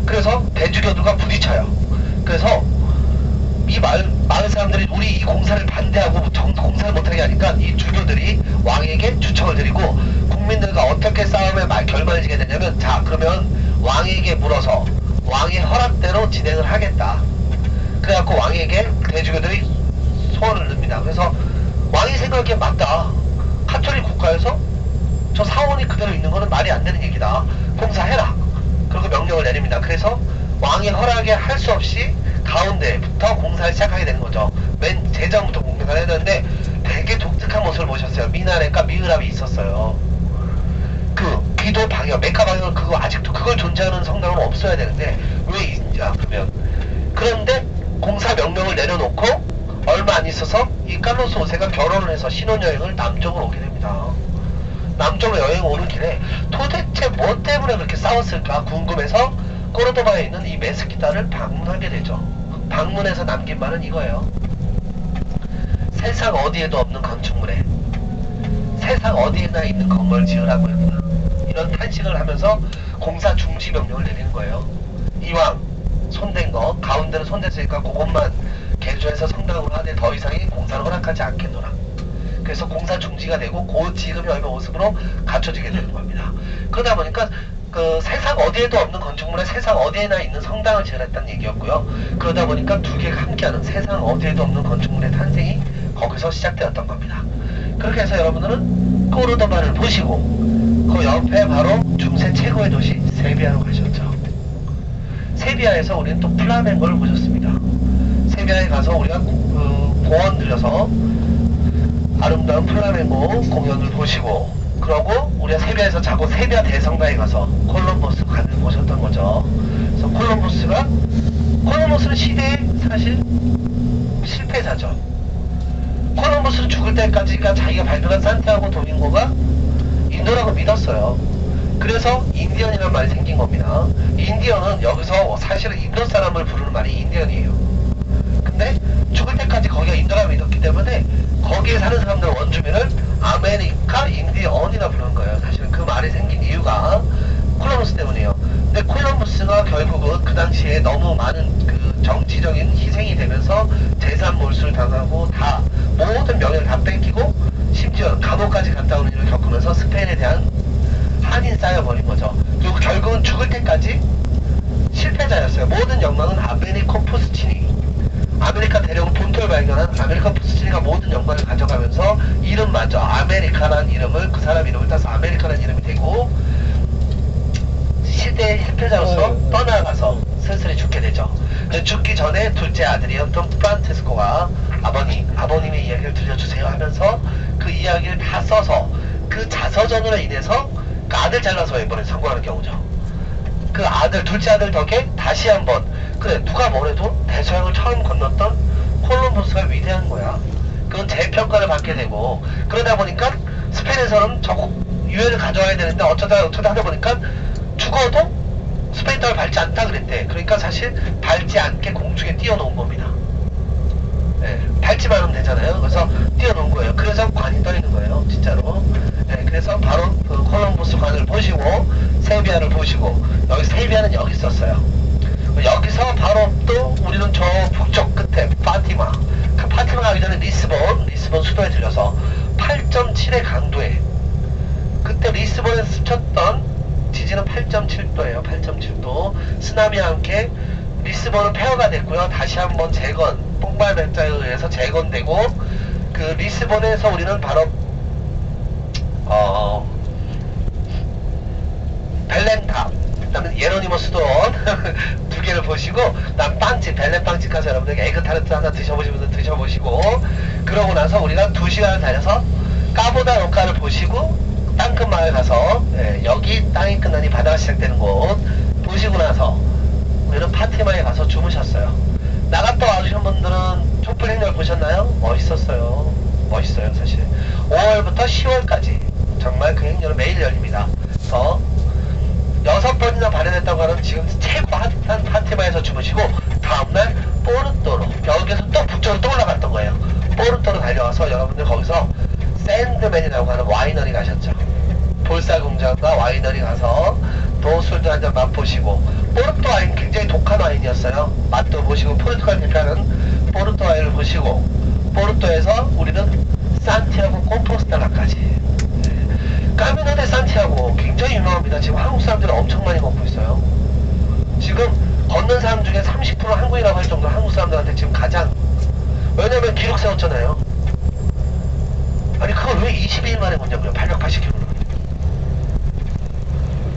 그래서 대주교들과 부딪혀요. 그래서 이 마을 사람들이 우리 이 공사를 반대하고 공사를 못하게 하니까 이 주교들이 왕에게 추청을 드리고 국민들과 어떻게 싸움의 결말을 지게 되냐면 자 그러면 왕에게 물어서 왕의 허락대로 진행을 하겠다. 그래갖고 왕에게 대주교들이 소원을 듭니다. 그래서 왕이 생각하기에 맞다. 카톨릭 국가에서 저 사원이 그대로 있는 거는 말이 안 되는 얘기다. 공사해라. 그리고 명령을 내립니다. 그래서 왕이 허락에 할 수 없이 가운데부터 공사를 시작하게 되는 거죠. 맨 제전부터 공사를 해야 되는데 되게 독특한 모습을 보셨어요. 미나렛과 미흐랍이 있었어요. 그 기도 방향, 메카 방향, 그거 아직도 그걸 존재하는 성당은 없어야 되는데 왜 있냐 그러면, 그런데 공사 명령을 내려놓고 얼마 안 있어서 이 칼로스 5세가 결혼을 해서 신혼여행을 남쪽으로 오게 됩니다. 남쪽으로 여행 오는 길에 도대체 뭐 때문에 그렇게 싸웠을까 궁금해서 꼬르도바에 있는 이 메스키타를 방문하게 되죠. 방문해서 남긴 말은 이거예요. 세상 어디에도 없는 건축물에 세상 어디에나 있는 건물을 지으라고 합니다. 이런 탄식을 하면서 공사 중지 명령을 내리는 거예요. 이왕 손댄 거 가운데로 손댔으니까 그것만 개조해서 성당으로 하되 더 이상의 공사를 허락하지 않겠노라. 그래서 공사 중지가 되고 그 지금의 얼마 모습으로 갖춰지게 되는 겁니다. 그러다 보니까 그 세상 어디에도 없는 건축물에 세상 어디에나 있는 성당을 지으랬다는 얘기였고요. 그러다 보니까 두 개가 함께하는 세상 어디에도 없는 건축물의 탄생이 거기서 시작되었던 겁니다. 그렇게 해서 여러분들은 꼬르도바를 보시고 그 옆에 바로 중세 최고의 도시 세비야로 가셨죠. 세비야에서 우리는 또 플라멩고를 보셨습니다. 세비야에 가서 우리가 공원 들여서 아름다운 플라멩고 공연을 보시고, 그러고 우리가 세비야에서 자고 세비야 대성당에 가서 콜럼버스 관을 보셨던 거죠. 그래서 콜럼버스는 시대의 사실 실패자죠. 콜럼버스는 죽을 때까지가 자기가 발견한 산티아고 도밍고가 인도라고 믿었어요. 그래서 인디언이라는 말이 생긴 겁니다. 인디언은 여기서 사실은 인도 사람을 부르는 말이 인디언이에요. 근데 죽을 때까지 거기가 인도라고 믿었기 때문에 거기에 사는 사람들 원주민을 아메리카 인디언이라 부르는 거예요. 사실은 그 말이 생긴 이유가 콜럼버스 때문이에요. 근데 콜럼버스가 결국은 그 당시에 너무 많은 그 정치적인 희생이 되면서 재산 몰수를 당하고 다 모든 명예를 다 뺏기고 심지어 감옥까지 갔다 오는 일을 겪으면서 스페인에 대한 한이 쌓여버린 거죠. 그리고 결국은 죽을 때까지 실패자였어요. 모든 영광은 아메리코 푸스치니, 아메리카 대륙 본토를 발견한 아메리카 푸스치니가 모든 영광을 가져가면서 이름마저 아메리카라는 이름을, 그 사람 이름을 따서 아메리카라는 이름이 되고 시대의 실패자로서 떠나가서 슬슬이 죽게 되죠. 죽기 전에 둘째 아들이었던 프란체스코가 아버님의 이야기를 들려주세요 하면서 그 이야기를 다 써서 그 자서전으로 인해서 그 아들 잘라서 이번에 성공하는 경우죠. 그 아들, 둘째 아들 덕에 다시 한번, 그래 누가 뭐래도 대서양을 처음 건넜던 콜럼버스가 위대한 거야. 그건 재평가를 받게 되고, 그러다 보니까 스페인에서는 저거 유해를 가져와야 되는데 어쩌다 하다 보니까 죽어도 스페인 땅을 밟지 않다 그랬대. 그러니까 사실 밟지 않게 공중에 띄워놓은 겁니다. 네, 밟지만 하면 되잖아요. 그래서 띄워놓은 거예요. 그래서 관이 떠 있는 거예요, 진짜로. 네, 그래서 바로 그 콜럼버스 관을 보시고 세비야를 보시고, 여기 세비야는 여기 있었어요. 여기서 바로 또 우리는 저 북쪽 끝에 파티마, 그 파티마 가기 전에 리스본 수도에 들려서 8.7의 강도에, 그때 리스본에서 스쳤던 지진은 8.7도예요. 8.7도. 쓰나미와 함께 리스본은 폐허가 됐고요. 다시 한번 뽕발 백자에 의해서 재건되고, 그 리스본에서 우리는 바로 벨렌탑, 그다음에 예로니모스 돈 두 개를 보시고, 그다음 빵집, 벨렌 빵집 가서 여러분들에게 에그타르트 하나 드셔보시는 분들 드셔보시고, 그러고 나서 우리가 2시간을 달려서 까보다 로카를 보시고 땅끝 마을 가서, 여기 땅이 끝나니 바다가 시작되는 곳 보시고 나서 우리는 파티마에 가서 주무셨어요. 나갔다 와주신 분들은 촛불 행렬 보셨나요? 멋있었어요. 멋있어요. 사실 5월부터 10월까지 정말 그 행렬은 매일 열립니다. 그래서 6번이나 발현했다고 하는 지금 최고 핫한 파티마에서 주무시고, 다음날 포르토로, 여기서 또 북쪽으로 또 올라갔던 거예요. 포르토로 달려와서 여러분들 거기서 샌드맨이라고 하는 와이너리 가셨죠. 볼사 공장과 와이너리 가서 또 술도 한잔 맛보시고, 포르토 와인 굉장히 독한 와인이었어요. 맛도 보시고, 포르투갈 대표하는 포르토 와인을 보시고, 포르토에서 우리는 산티아고 콤포스텔라까지. 까미노 데 산티아고 굉장히 유명합니다. 지금 한국 사람들이 엄청 많이 걷고 있어요. 지금 걷는 사람 중에 30% 한국이라고 할 정도로 한국 사람들한테 지금 가장, 왜냐면 기록 세웠잖아요. 아니 그걸 왜 22일 만에 걷냐고요. 880km를.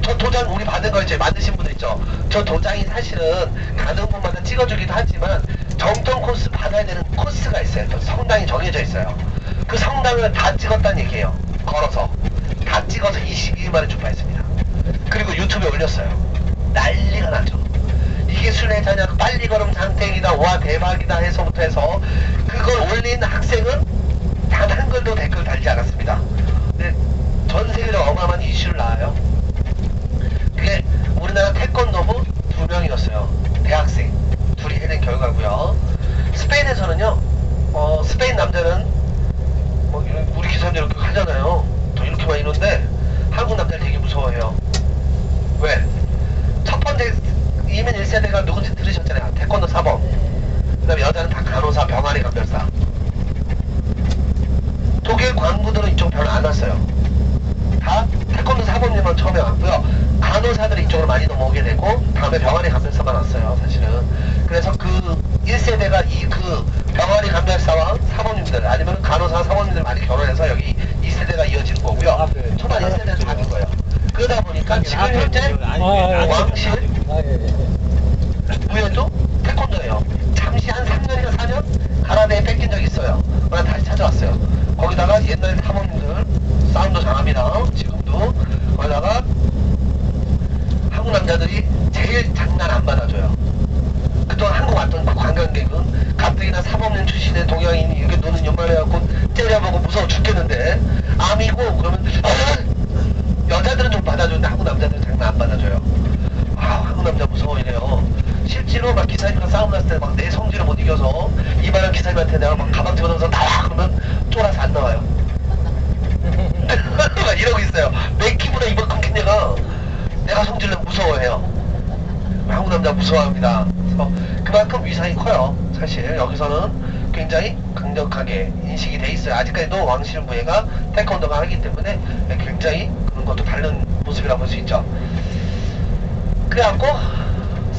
저 그 도장 우리 받은 거 있죠. 만드신 분들 있죠. 저 도장이 사실은 가는 분마다 찍어주기도 하지만 정통 코스 받아야 되는 코스가 있어요. 또 성당이 정해져 있어요. 그 성당을 다 찍었다는 얘기예요. 걸어서 다 찍어서 22일 만에 출발했습니다. 그리고 유튜브에 올렸어요. 난리가 나죠. 이게 순례자냐, 빨리 걸음 장땡이다, 와 대박이다 해서부터 해서 그걸 올린 학생은 단 한글도 댓글 달지 않았습니다. 근데 전 세계로 어마어마한 이슈를 낳아요. 그게 우리나라 태권도부 2명이었어요. 대학생 둘이 해낸 결과고요. 스페인에서는요, 스페인 남자는 우리 기사님들 이렇게 하잖아요. 또 이렇게 많이 이러는데 한국 남자를 되게 무서워해요. 왜? 첫 번째 이민 1세대가 누군지 들으셨잖아요. 태권도 사범. 그 다음에 여자는 다 간호사, 병아리 감별사. 독일 광부들은 이쪽 별로 안 왔어요. 다 태권도 사범님만 처음에 왔고요. 간호사들이 이쪽으로 많이 넘어오게 되고 다음에 병아리 감별사만 왔어요. 사실은. 그래서 그 1세대가 그 병아리 감별사와 사범님들 아니면 간호사 사범님들 많이 결혼해서 여기 2세대가 이어지는 거고요. 초반 1세대는 사귄 거예요. 그러다 보니까 지금 현재 왕실 부여도 태권도예요. 잠시 한 3년이나 4년 가라데에 뺏긴 적이 있어요. 그러나 다시 찾아왔어요. 거기다가 옛날 사모님들 싸움도 잘합니다. 지금도. 거기다가 한국 남자들이 제일 장난 안 받아줘요. 그동안 한국 왔던 그 관광객은 가뜩이나 사범님 출신의 동양인이 이렇게 눈은 연말해갖고 때려보고 무서워 죽겠는데 암이고 그러면 여자들은 좀 받아주는데 한국 남자들은 장난 안 받아줘요. 한국 남자 무서워 이래요. 실제로 막 기사님과 싸움 났을 때 막 내 성질을 못 이겨서 이만한 기사님한테 내가 막 가방 집어넣어서 나와 그러면 쫄아서 안 나와요. 막 이러고 있어요. 내 키보다 이만큼 큰 애가 내가 성질을 무서워해요. 한국 남자 무서워합니다. 그래서 그만큼 위상이 커요. 사실 여기서는 굉장히 강력하게 인식이 돼 있어요. 아직까지도 왕실부회가 태권도가 하기 때문에 굉장히 그런 것도 다른 모습이라고 볼 수 있죠. 그래갖고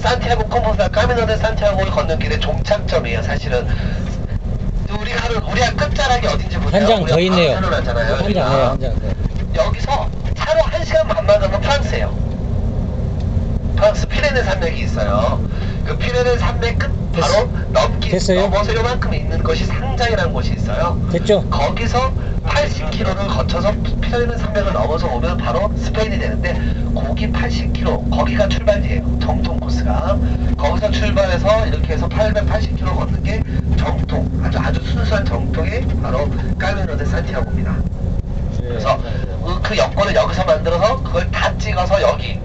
산티아고 컴포스타 까미노 데 산티아고를 걷는 길의 종착점이에요. 사실은 우리가 끝자락이 어딘지 보세요. 한 장 더 있네요. 하잖아요. 한 장 더. 여기서 차로 1시간 반만 가면 프랑스예요. 프랑스 피레네 산맥이 있어요. 그 피레네 산맥 끝 바로 넘어서 요만큼 있는 것이 상장이라는 곳이 있어요. 됐죠? 거기서 80km를 거쳐서 피레네 산맥을 넘어서 오면 바로 스페인이 되는데 거기 80km 거기가 출발지예요. 정통 코스가. 거기서 출발해서 이렇게 해서 880km 걷는 게 정통 아주 순수한 정통이 바로 까미노 데 산티아고입니다. 그래서 그 여권을 여기서 만들어서 그걸 다 찍어서 여기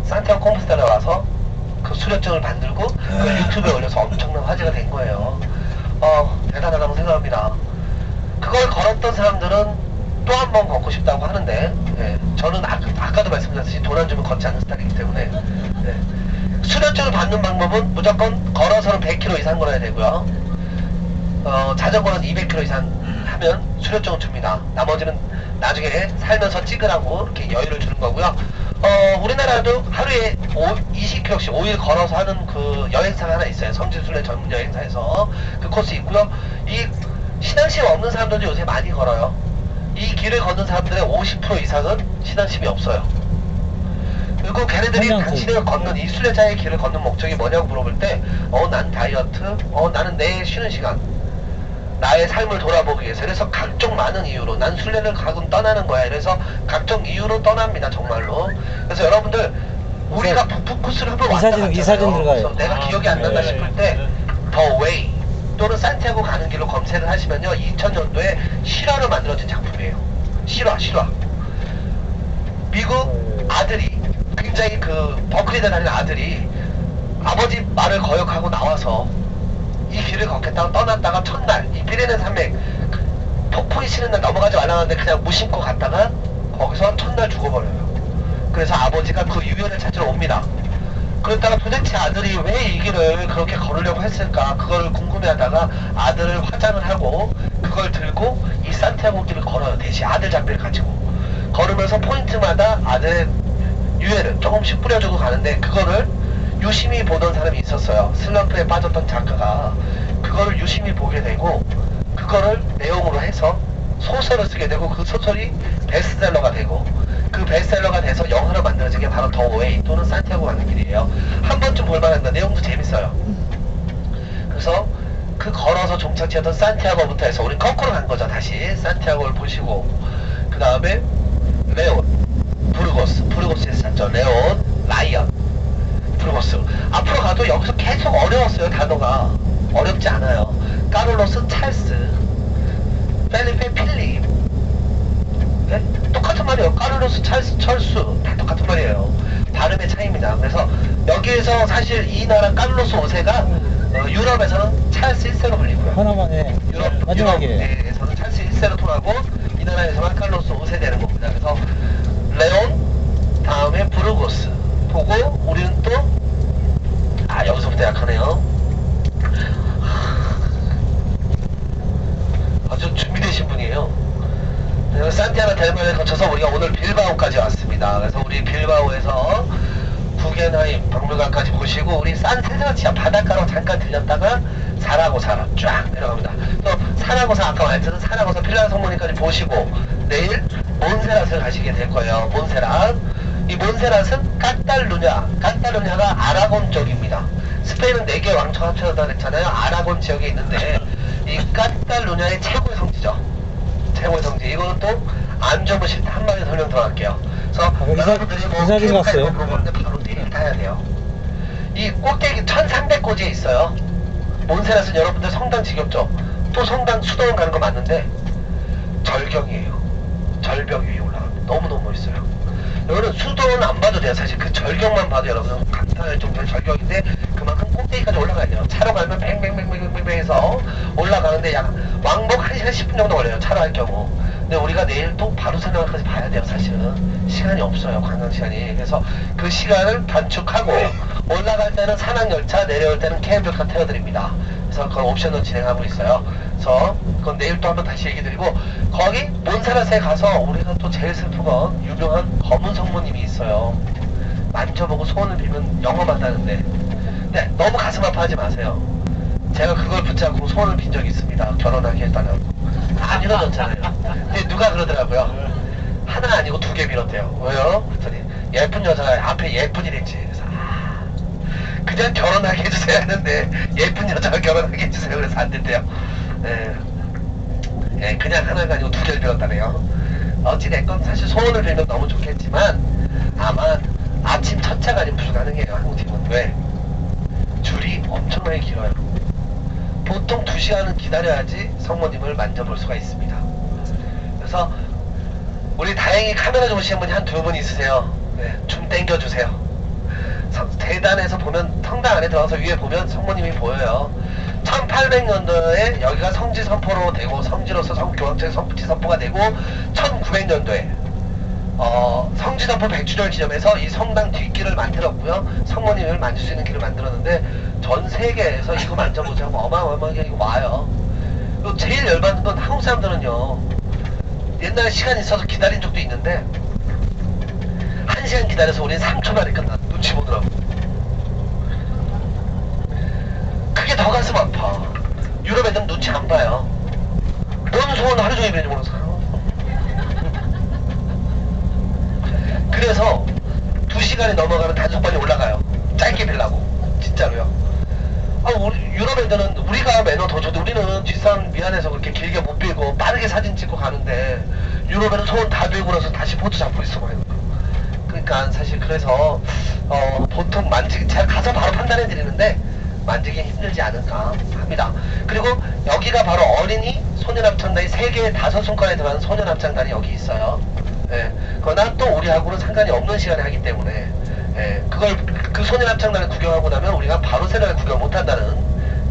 산티아고 콤포스타에 와서 그 수료증을 만들고 그 유튜브에 올려서 엄청난 화제가 된 거예요. 대단하다고 생각합니다. 그걸 걸었던 사람들은 또 한 번 걷고 싶다고 하는데 저는 아까도 말씀드렸듯이 돈 안 주면 걷지 않는 스타일이기 때문에 수료증을 받는 방법은 무조건 걸어서는 100km 이상 걸어야 되고요. 자전거는 200km 이상 하면 수료증을 줍니다. 나머지는 나중에 살면서 찍으라고 이렇게 여유를 주는 거고요. 우리나라도 하루에 20km씩 5일 걸어서 하는 그 여행사가 하나 있어요. 성지순례 전문 여행사에서 그 코스 있고요. 이 신앙심 없는 사람들도 요새 많이 걸어요. 이 길을 걷는 사람들의 50% 이상은 신앙심이 없어요. 그리고 걔네들이 당신을 걷는 이 순례자의 길을 걷는 목적이 뭐냐고 물어볼 때 난 다이어트, 나는 내 쉬는 시간, 나의 삶을 돌아보기 위해서. 그래서 각종 많은 이유로 난 순례를 가끔 떠나는 거야. 그래서 각종 이유로 떠납니다. 정말로. 그래서 여러분들 우리가 북부 코스를 한번 왔다 갔잖아요. 이 사진 들어가요. 내가 기억이 안 난다 싶을 때 The Way 또는 산티아고 가는 길로 검색을 하시면요 2000년도에 실화로 만들어진 작품이에요. 실화. 미국 아들이 굉장히 그 버클리대 다니는 아들이 아버지 말을 거역하고 나와서 이 길을 걷겠다고 떠났다가 첫날 이 피레네 산맥 폭풍이 치는 날 넘어가지 말라는데 그냥 무심코 갔다가 거기서 첫날 죽어버려요. 그래서 아버지가 그 유해를 찾으러 옵니다. 그랬다가 도대체 아들이 왜 이 길을 그렇게 걸으려고 했을까 그걸 궁금해하다가 아들을 화장을 하고 그걸 들고 이 산티아고 길을 걸어요. 대신 아들 장비를 가지고 걸으면서 포인트마다 아들의 유해를 조금씩 뿌려주고 가는데 그거를 유심히 보던 사람이 있었어요. 슬럼프에 빠졌던 작가가 그거를 유심히 보게 되고 그거를 내용으로 해서 소설을 쓰게 되고 그 소설이 베스트셀러가 되고 그 베스트셀러가 돼서 영화로 만들어진 게 바로 더 웨이 또는 산티아고 가는 길이에요. 한 번쯤 볼만합니다. 내용도 재밌어요. 그래서 그 걸어서 종착지였던 산티아고부터 해서 우리 거꾸로 간 거죠. 다시 산티아고를 보시고 그 다음에 레온, 부르고스에서 잤죠. 레온, 라이언, 부르고스. 앞으로 가도 여기서 계속 어려웠어요. 단어가 어렵지 않아요. 카를로스, 찰스, 펠리페, 필립. 네? 똑같은 말이에요. 카를로스, 찰스, 철수 다 똑같은 말이에요. 발음의 차이입니다. 그래서 여기에서 사실 이 나라 카를로스 5세가 유럽에서는 찰스 1세로 불리고요. 하나만 해. 마지막에. 유럽에서는 찰스 1세로 통하고 이 나라에서는 카를로스 5세 되는 겁니다. 그래서 레온, 다음에 부르고스 보고 우리는 또 여기서부터 약하네요. 아주 준비되신 분이에요. 산티아고 델마를 거쳐서 우리가 오늘 빌바오까지 왔습니다. 그래서 우리 빌바오에서 구겐하임 박물관까지 보시고 우리 산 세자치아 바닷가로 잠깐 들렸다가 사라고사 쫙 내려갑니다. 또 사라고사 아까 말했던 사라고사 필라 성모님까지 보시고 내일 몬세랏을 가시게 될 거예요. 몬세랏. 이 몬세랏은 까탈루냐가 아라곤 쪽입니다. 스페인은 4개 왕朝합쳐졌다 그랬잖아요. 아라곤 지역에 있는데 이 까탈루냐의 최고의 성지죠. 최고의 성지. 이거는 또 안 접으실 때 한마디 설명 더 할게요. 그래서 이사진 갔어요. 물어보는데 바로 내일 타야 돼요. 이 꼭대기 1300고지에 있어요. 몬세랏은 여러분들 성당 지겹죠? 또 성당 수도원 가는 거 맞는데 절경이에요. 절벽 위에 올라갑니다. 너무너무 멋있어요. 여러분은 수도원 안 봐도 돼요. 사실 그 절경만 봐도 여러분은 감탄할 정도의 절경인데 그만큼 꼭대기까지 올라가야 돼요. 차로 가면 뱅뱅뱅뱅뱅뱅 해서 올라가는데 약 왕복 1시간 10분 정도 걸려요. 차로 할 경우. 근데 우리가 내일 또 바르셀로나까지 봐야 돼요. 사실은 시간이 없어요. 관광 시간이. 그래서 그 시간을 단축하고 올라갈 때는 산악열차, 내려올 때는 케이블카 태워드립니다. 그래서 그걸 옵션으로 진행하고 있어요. 그래서 그건 내일 또 한번 다시 얘기 드리고 거기 몬세랏에 가서 우리가 또 제일 슬픈 건 유명한 검은 성모님이 있어요. 만져보고 소원을 빌면 영험하다는데 네, 너무 가슴 아파하지 마세요. 제가 그걸 붙잡고 소원을 빈 적이 있습니다. 결혼하게 해달라고. 안 이뤄졌잖아요. 근데 누가 그러더라고요. 하나 아니고 2개 빌었대요. 왜요? 그랬더니 예쁜 여자가 앞에 예쁜이랬지. 그래서 그냥 결혼하게 해주세요 했는데 예쁜 여자가 결혼하게 해주세요. 그래서 안 된대요. 예, 그냥 하나가 아니고 2개를 빌었다네요. 어찌됐건 사실 소원을 빌면 너무 좋겠지만 아마 아침 첫 차가 아니면 불가능해요. 한국팀은. 왜? 줄이 엄청나게 길어요. 보통 2시간은 기다려야지 성모님을 만져볼 수가 있습니다. 그래서 우리 다행히 카메라 좋으신 분이 한 2분 있으세요. 네, 좀 땡겨주세요. 대단에서 보면 성당 안에 들어가서 위에 보면 성모님이 보여요. 1800년도에 여기가 성지 선포로 되고 성지로서 교황청의 성지 선포가 되고 1900년도에 성지 선포 100주년 기념해서 이 성당 뒷길을 만들었고요. 성모님을 만질 수 있는 길을 만들었는데 전 세계에서 이거 만져보자고 어마어마하게 이거 와요. 그리고 제일 열받는 건 한국 사람들은요. 옛날에 시간 있어서 기다린 적도 있는데 1시간 기다려서 우린 3초 만에 끝나. 눈치 보더라고. 그게 더 가슴 아파. 유럽 애들은 눈치 안 봐요. 뭔 소원 하루 종일 빌는지 몰라서. 그래서 2시간이 넘어가면 단속반이 올라가요. 짧게 빌라고. 진짜로요. 우리 유럽 애들은 우리가 매너 더 줘도 우리는 뒷사람 미안해서 그렇게 길게 못 빌고 빠르게 사진 찍고 가는데 유럽에는 소원 다 빌고 나서 다시 포트 잡고 있어. 그러니까 사실 그래서 보통 만지기 제가 가서 바로 판단해 드리는데 만지기 힘들지 않을까 합니다. 그리고 여기가 바로 어린이 소년합창단이 세계에 5손가락에 들어가는 소년합창단이 여기 있어요. 예, 그러나 또 우리하고는 상관이 없는 시간에 하기 때문에 예, 그 소년합창단을 구경하고 나면 우리가 바르셀로나를 구경 못한다는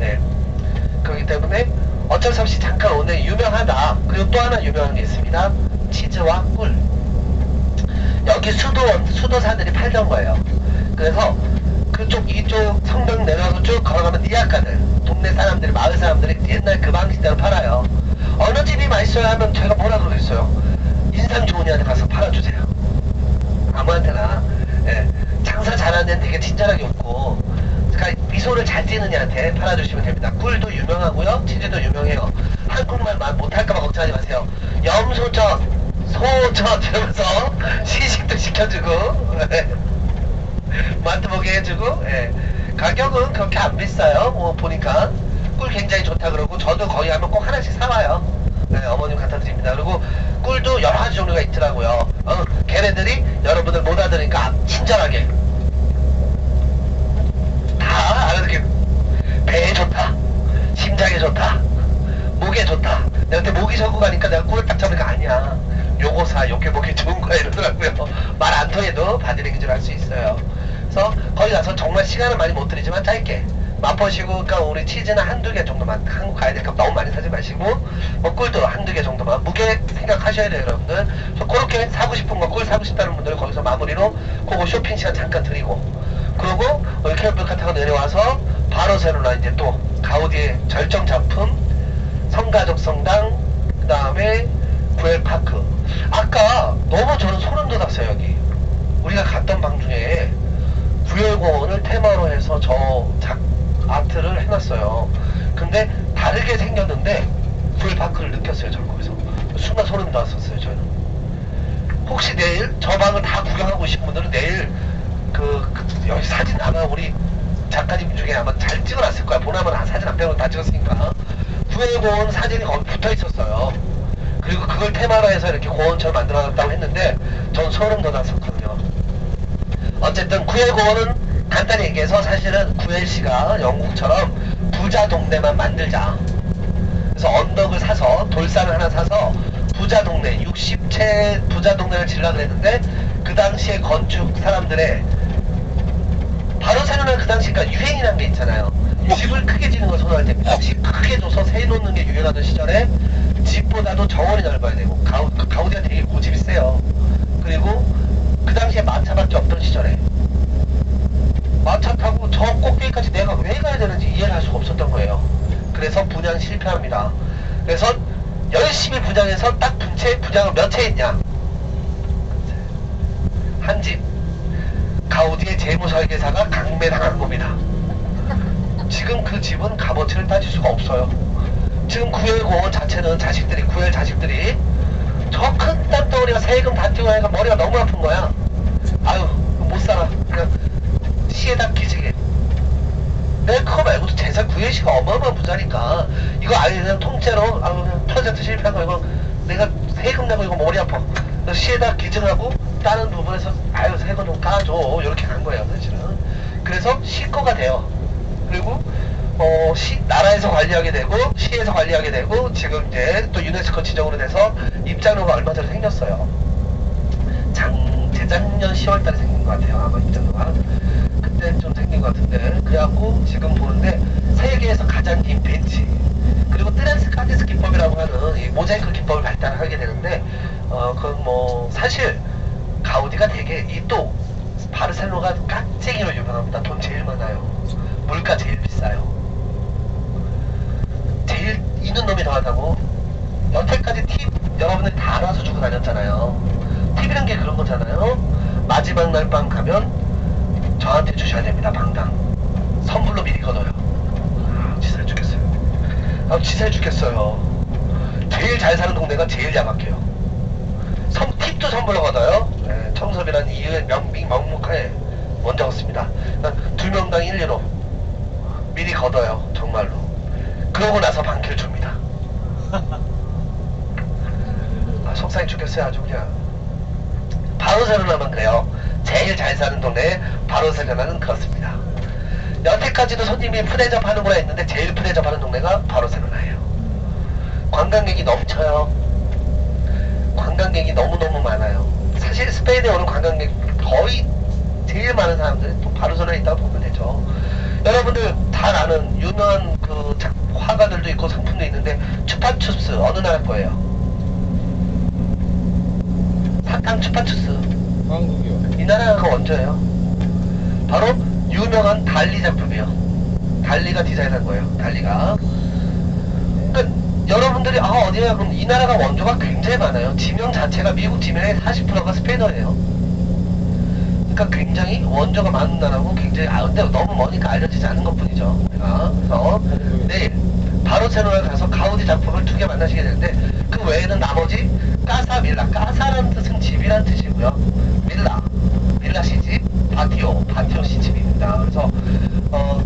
예, 그렇기 때문에 어쩔 수 없이 잠깐 오늘 유명하다. 그리고 또 하나 유명한 게 있습니다. 치즈와 꿀. 여기 수도사들이 팔던 거예요. 그래서 이쪽 성당 내려가서 쭉 걸어가면 니아카들, 동네 사람들이, 마을 사람들이 옛날 그 방식대로 팔아요. 어느 집이 맛있어요 하면 제가 뭐라 그러겠어요. 인상 좋은 이한테 가서 팔아주세요. 아무한테나. 예, 장사 잘하는 데는 되게 친절하게 웃고 그러니까 미소를 잘 띠는 이한테 팔아주시면 됩니다. 꿀도 유명하고요. 치즈도 유명해요. 한국말 말 못할까봐 걱정하지 마세요. 염소전 소저 들으면서 시식도 시켜주고 맛도 보게 해주고 가격은 그렇게 안 비싸요. 뭐 보니까 꿀 굉장히 좋다 그러고 저도 거기 가면 꼭 하나씩 사와요. 어머님 갖다 드립니다. 그리고 꿀도 여러 가지 종류가 있더라고요. 걔네들이 여러분들 못 알아들으니까 친절하게 다 알아듣게 배에 좋다, 심장에 좋다, 목에 좋다. 내가 그때 목이 적고 가니까 내가 꿀을 딱 잡으니까 아니야, 요거 사, 요게 목에 좋은 거야 이러더라고요. 말 안 통해도 바디랭귀지를 할 수 있어요. 그래서 거기 가서 정말 시간은 많이 못 드리지만 짧게 맛보시고, 그러니까 우리 치즈는 한두 개 정도만, 한국 가야 되니까 너무 많이 사지 마시고 뭐 꿀도 한두 개 정도만 무게 생각하셔야 돼요 여러분들. 그래서 그렇게 사고 싶은 거, 꿀 사고 싶다는 분들은 거기서 마무리로 그거 쇼핑 시간 잠깐 드리고, 그리고 케이블카 타고 내려와서 바르셀로나 이제 또 가우디의 절정 작품 성가족 성당, 그 다음에 구엘파크. 아까 너무 저는 소름 돋았어요. 여기 우리가 갔던 방 중에 구엘공원을 테마로 해서 저 아트를 해놨어요. 근데 다르게 생겼는데 구엘파크를 느꼈어요. 저는 거기서 순간 소름 돋았었어요. 저는 혹시 내일 저 방을 다 구경하고 오신 분들은 내일 여기 사진 아마 우리 작가님 중에 아마 잘 찍어놨을 거야. 보나마나 사진 안 빼고 다 찍었으니까. 구엘공원 사진이 거기 붙어 있었어요. 그리고 그걸 테마로 해서 이렇게 공원처럼 만들어놨다고 했는데 전 소름 돋았었거든요. 어쨌든 구엘공원은 간단히 얘기해서 사실은 구엘시가 영국처럼 부자 동네만 만들자. 그래서 언덕을 사서 돌산을 하나 사서 부자 동네 60채 부자 동네를 지으려고 했는데 그 당시에 건축 사람들의 바르셀로나 그 당시가 유행이란 게 있잖아요. 집을 크게 지는 걸 선호할 때입니다. 집 크게 줘서 세 놓는 게 유행하던 시절에 집보다도 정원이 넓어야 되고, 가우디가 되게 고집이 세요. 그리고 그 당시에 마차밖에 없던 시절에 마차 타고 저 꼭대기까지 내가 왜 가야 되는지 이해를 할 수가 없었던 거예요. 그래서 분양 실패합니다. 그래서 열심히 분양해서 딱 분양을 몇 채 했냐, 한 집. 가우디의 재무 설계사가 강매당한 겁니다. 지금 그 집은 값어치를 따질 수가 없어요. 지금 구엘공원 자체는 구엘 자식들이 저 큰 땅덩어리가 세금 다 띄고 하니까 머리가 너무 아픈 거야. 아유 못 살아. 그냥 시에다 기지개. 내가 그거 말고도 재산 구엘시가 어마어마한 부자니까 이거 아예 그냥 통째로 그냥 프로젝트 실패한 거 이거 내가 세금 내고 이거 머리 아파. 그래서 시에다 기증하고 다른 부분에서 아유 세금 좀 까줘 이렇게 간 거예요 사실은. 그래서 시거가 돼요. 그리고 나라에서 관리하게 되고 시에서 관리하게 되고 지금 이제 또 유네스코 지정으로 돼서 입장료가 얼마 전에 생겼어요. 재작년 10월달에 생긴 것 같아요. 아마 입장료가 그때 좀 생긴 것 같은데, 그래갖고 지금 보는데 세계에서 가장 긴 벤치, 그리고 트랜스카디스 기법이라고 하는 이 모자이크 기법을 발달하게 되는데, 그건 뭐 사실 가우디가 되게 또 바르셀로나가 깍쟁이로 유명합니다. 돈 제일 많아요. 물가 제일 비싸요. 제일 있는 놈이 더하다고. 여태까지 팁 여러분들이 다 알아서 주고 다녔잖아요. 팁이란 게 그런 거잖아요. 마지막 날 밤 가면 저한테 주셔야 됩니다. 방당 선불로 미리 걷어요. 치사해 죽겠어요. 치사해 죽겠어요. 제일 잘 사는 동네가 제일 야박해요. 팁도 선불로 걷어요. 청섭이라는 이유의 명목하에 먼저 걷습니다. 2명당 1유로 미리 걷어요. 정말로. 그러고 나서 반키를 줍니다. 속상해 죽겠어요. 아주 그냥. 바르셀로나만 그래요. 제일 잘 사는 동네 바르셀로나는 그렇습니다. 여태까지도 손님이 푸대접 하는구나 했는데 제일 푸대접 하는 동네가 바르셀로나예요. 관광객이 넘쳐요. 관광객이 너무너무 많아요. 사실 스페인에 오는 관광객 거의 제일 많은 사람들이 또 바르셀로나에 있다고 보면 되죠. 여러분들 다 아는 유명한 그 화가들도 있고 상품도 있는데 추파추스 어느 나라 거예요? 사탕 추파추스 한국이요. 이 나라가 원조예요. 바로 유명한 달리 작품이에요. 달리가 디자인한 거예요. 달리가. 그러니까 여러분들이 어디야? 그럼 이 나라가 원조가 굉장히 많아요. 지명 자체가 미국 지명의 40%가 스페인어예요. 그러니까 굉장히 원조가 많은 나라고 굉장히 근데 너무 머니까 알려지지 않은 것 뿐이죠. 그래서 내일 바르셀로나에 가서 가우디 작품을 2개 만나시게 되는데 그 외에는 나머지 까사 밀라, 까사라는 뜻은 집이란 뜻이고요. 밀라시 집, 바티오시 집입니다. 그래서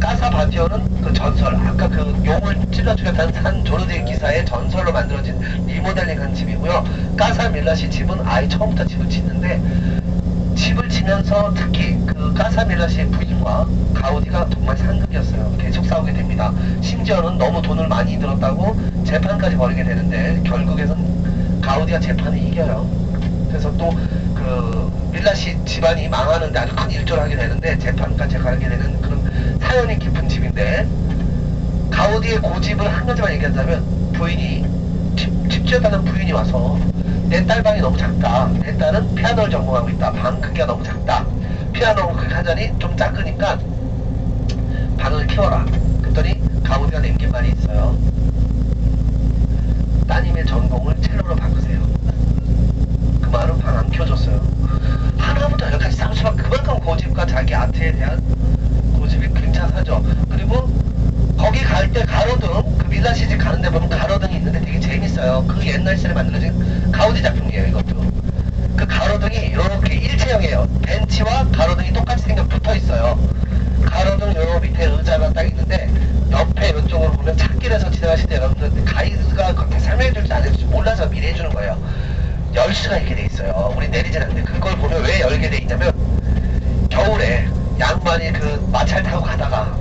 까사 바티오는 그 전설, 아까 그 용을 찔러 죽였다는 산 조르디 기사의 전설로 만들어진 리모델링한 집이고요. 까사 밀라시 집은 아예 처음부터 집을 짓는데, 집을 지면서 특히 그 까사 밀라시의 부인과 가우디가 정말 상극이었어요. 계속 싸우게 됩니다. 심지어는 너무 돈을 많이 들었다고 재판까지 벌이게 되는데, 결국에는 가우디가 재판을 이겨요. 그래서 또 그 밀라시 집안이 망하는데 아주 큰 일조를 하게 되는데, 재판까지 가게 되는 그런 사연이 깊은 집인데, 가우디의 고집을 한 가지만 얘기한다면, 부인이 집주였다는 부인이 와서 내 딸 방이 너무 작다, 내 딸은 피아노를 전공하고 있다, 방 크기가 너무 작다, 피아노 그 하자니 좀 작으니까 방을 키워라. 그랬더니 가우디가 남긴 말이 있어요. 따님의 전공을 첼로로 바꾸세요. 그 말은 방 안 키워줬어요. 하나부터 열까지 쌍수박, 그만큼 고집과 자기 아트에 대한 고집이 굉장하죠. 그리고 거기 갈 때 가로등, 그 밀라시 집 가는데 보면 가로등이 있는데 되게 재밌어요. 그 옛날 시절에 만들어진 가우디 작품이에요, 이것도. 그 가로등이 이렇게 일체형이에요. 벤치와 가로등이 똑같이 붙어 있어요. 가로등 요 밑에 의자가 딱 있는데, 옆에 이쪽으로 보면 찾길에서 지나가실 때 여러분들 가이드가 그렇게 설명해줄지 안 해줄지 몰라서 미리 해주는 거예요. 열 수가 있게 돼 있어요. 우리 내리진 않는데, 그걸 보면 왜 열게 돼 있냐면, 겨울에 양반이 그 마차를 타고 가다가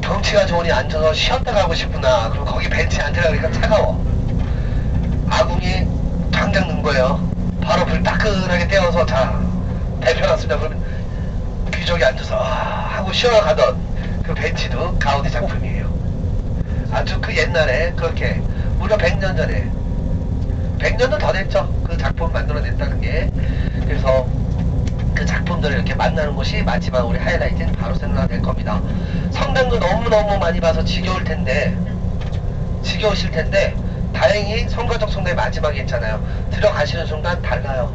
경치가 좋으니 앉아서 쉬었다 가고 싶구나. 그럼 거기 벤치에 앉으라니까 차가워. 아궁이 당장 넣은 거예요. 바로 불 따끈하게 떼어서, 자, 대표 났습니다. 그러면 귀족이 앉아서 하고 쉬어가던 그 벤치도 가우디 작품이에요. 아주 그 옛날에 그렇게 무려 100년 전에, 100년도 더 됐죠. 그 작품을 만들어냈다는 게. 그래서 그 작품들을 이렇게 만나는 곳이 마지막 우리 하이라이트는 바르셀로나 될 겁니다. 성당도 너무너무 많이 봐서 지겨우실 텐데, 다행히 성가적 성당의 마지막에 있잖아요. 들어가시는 순간 달라요.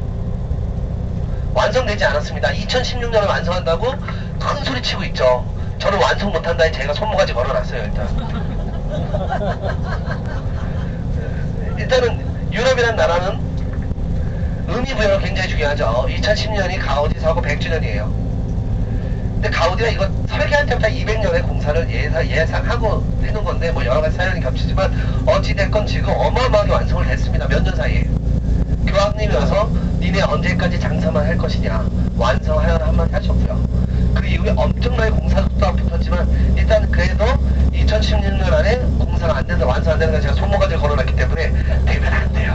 완성되지 않았습니다. 2016년에 완성한다고 큰 소리 치고 있죠. 저는 완성 못한다니 제가 손모가지 걸어놨어요, 일단. 일단은 유럽이란 나라는 의미부여가 굉장히 중요하죠. 2010년이 가우디 사고 100주년이에요. 근데 가우디가 이거 설계할 때부터 200년의 공사를 예상하고 해놓은 건데, 뭐 여러가지 사연이 겹치지만 어찌됐건 지금 어마어마하게 완성을 했습니다. 몇 년 사이에. 교황님이 와서 니네 언제까지 장사만 할 것이냐, 완성하여라 한마디 하셨고요. 그 이후에 엄청나게 공사 속도가 붙었지만, 일단 그래도 2016년 안에 공사가 안 된다, 완성 안 되는 건 제가 손모가지를 걸어놨기 때문에 되면 안 돼요.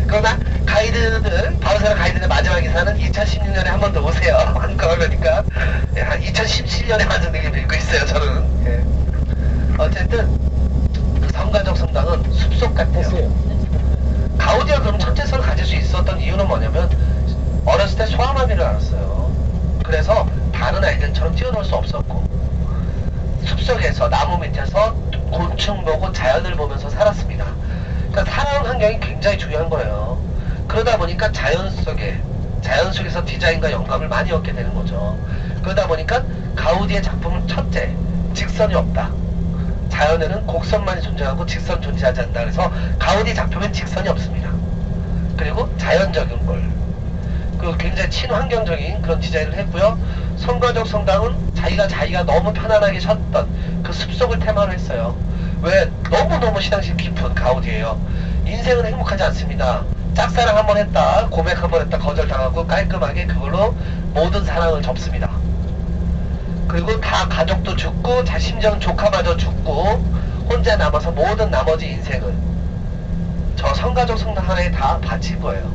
그러나 가이드들, 바르셀로나 가이드들 마지막 기사는 2016년에 한 번 더 오세요. 그러니까 한 2017년에 완성되게 믿고 있어요, 저는. 예. 어쨌든 그 성가적 성당은 숲속 같아요. 가우디가 그럼 천재성을 가질 수 있었던 이유는 뭐냐면, 어렸을 때 소아마비를 앓았어요. 그래서 다른 아이들처럼 뛰어놀 수 없었고, 숲속에서 나무 밑에서 곤충 보고 자연을 보면서 살았습니다. 그러니까 살아온 환경이 굉장히 중요한 거예요. 그러다 보니까 자연 속에서 디자인과 영감을 많이 얻게 되는 거죠. 그러다 보니까 가우디의 작품은 첫째, 직선이 없다. 자연에는 곡선만이 존재하고 직선 존재하지 않는다. 그래서 가우디 작품엔 직선이 없습니다. 그리고 자연적인 걸, 그 굉장히 친환경적인 그런 디자인을 했고요. 성가적 성당은 자기가 너무 편안하게 쉬었던 그 숲속을 테마로 했어요. 왜? 너무너무 신앙심 깊은 가우디예요. 인생은 행복하지 않습니다. 짝사랑 한번 했다, 고백 한번 했다, 거절당하고 깔끔하게 그걸로 모든 사랑을 접습니다. 그리고 다 가족도 죽고, 심지어는 조카마저 죽고, 혼자 남아서 모든 나머지 인생을 저 성가적 성당 하나에 다 바친 거예요.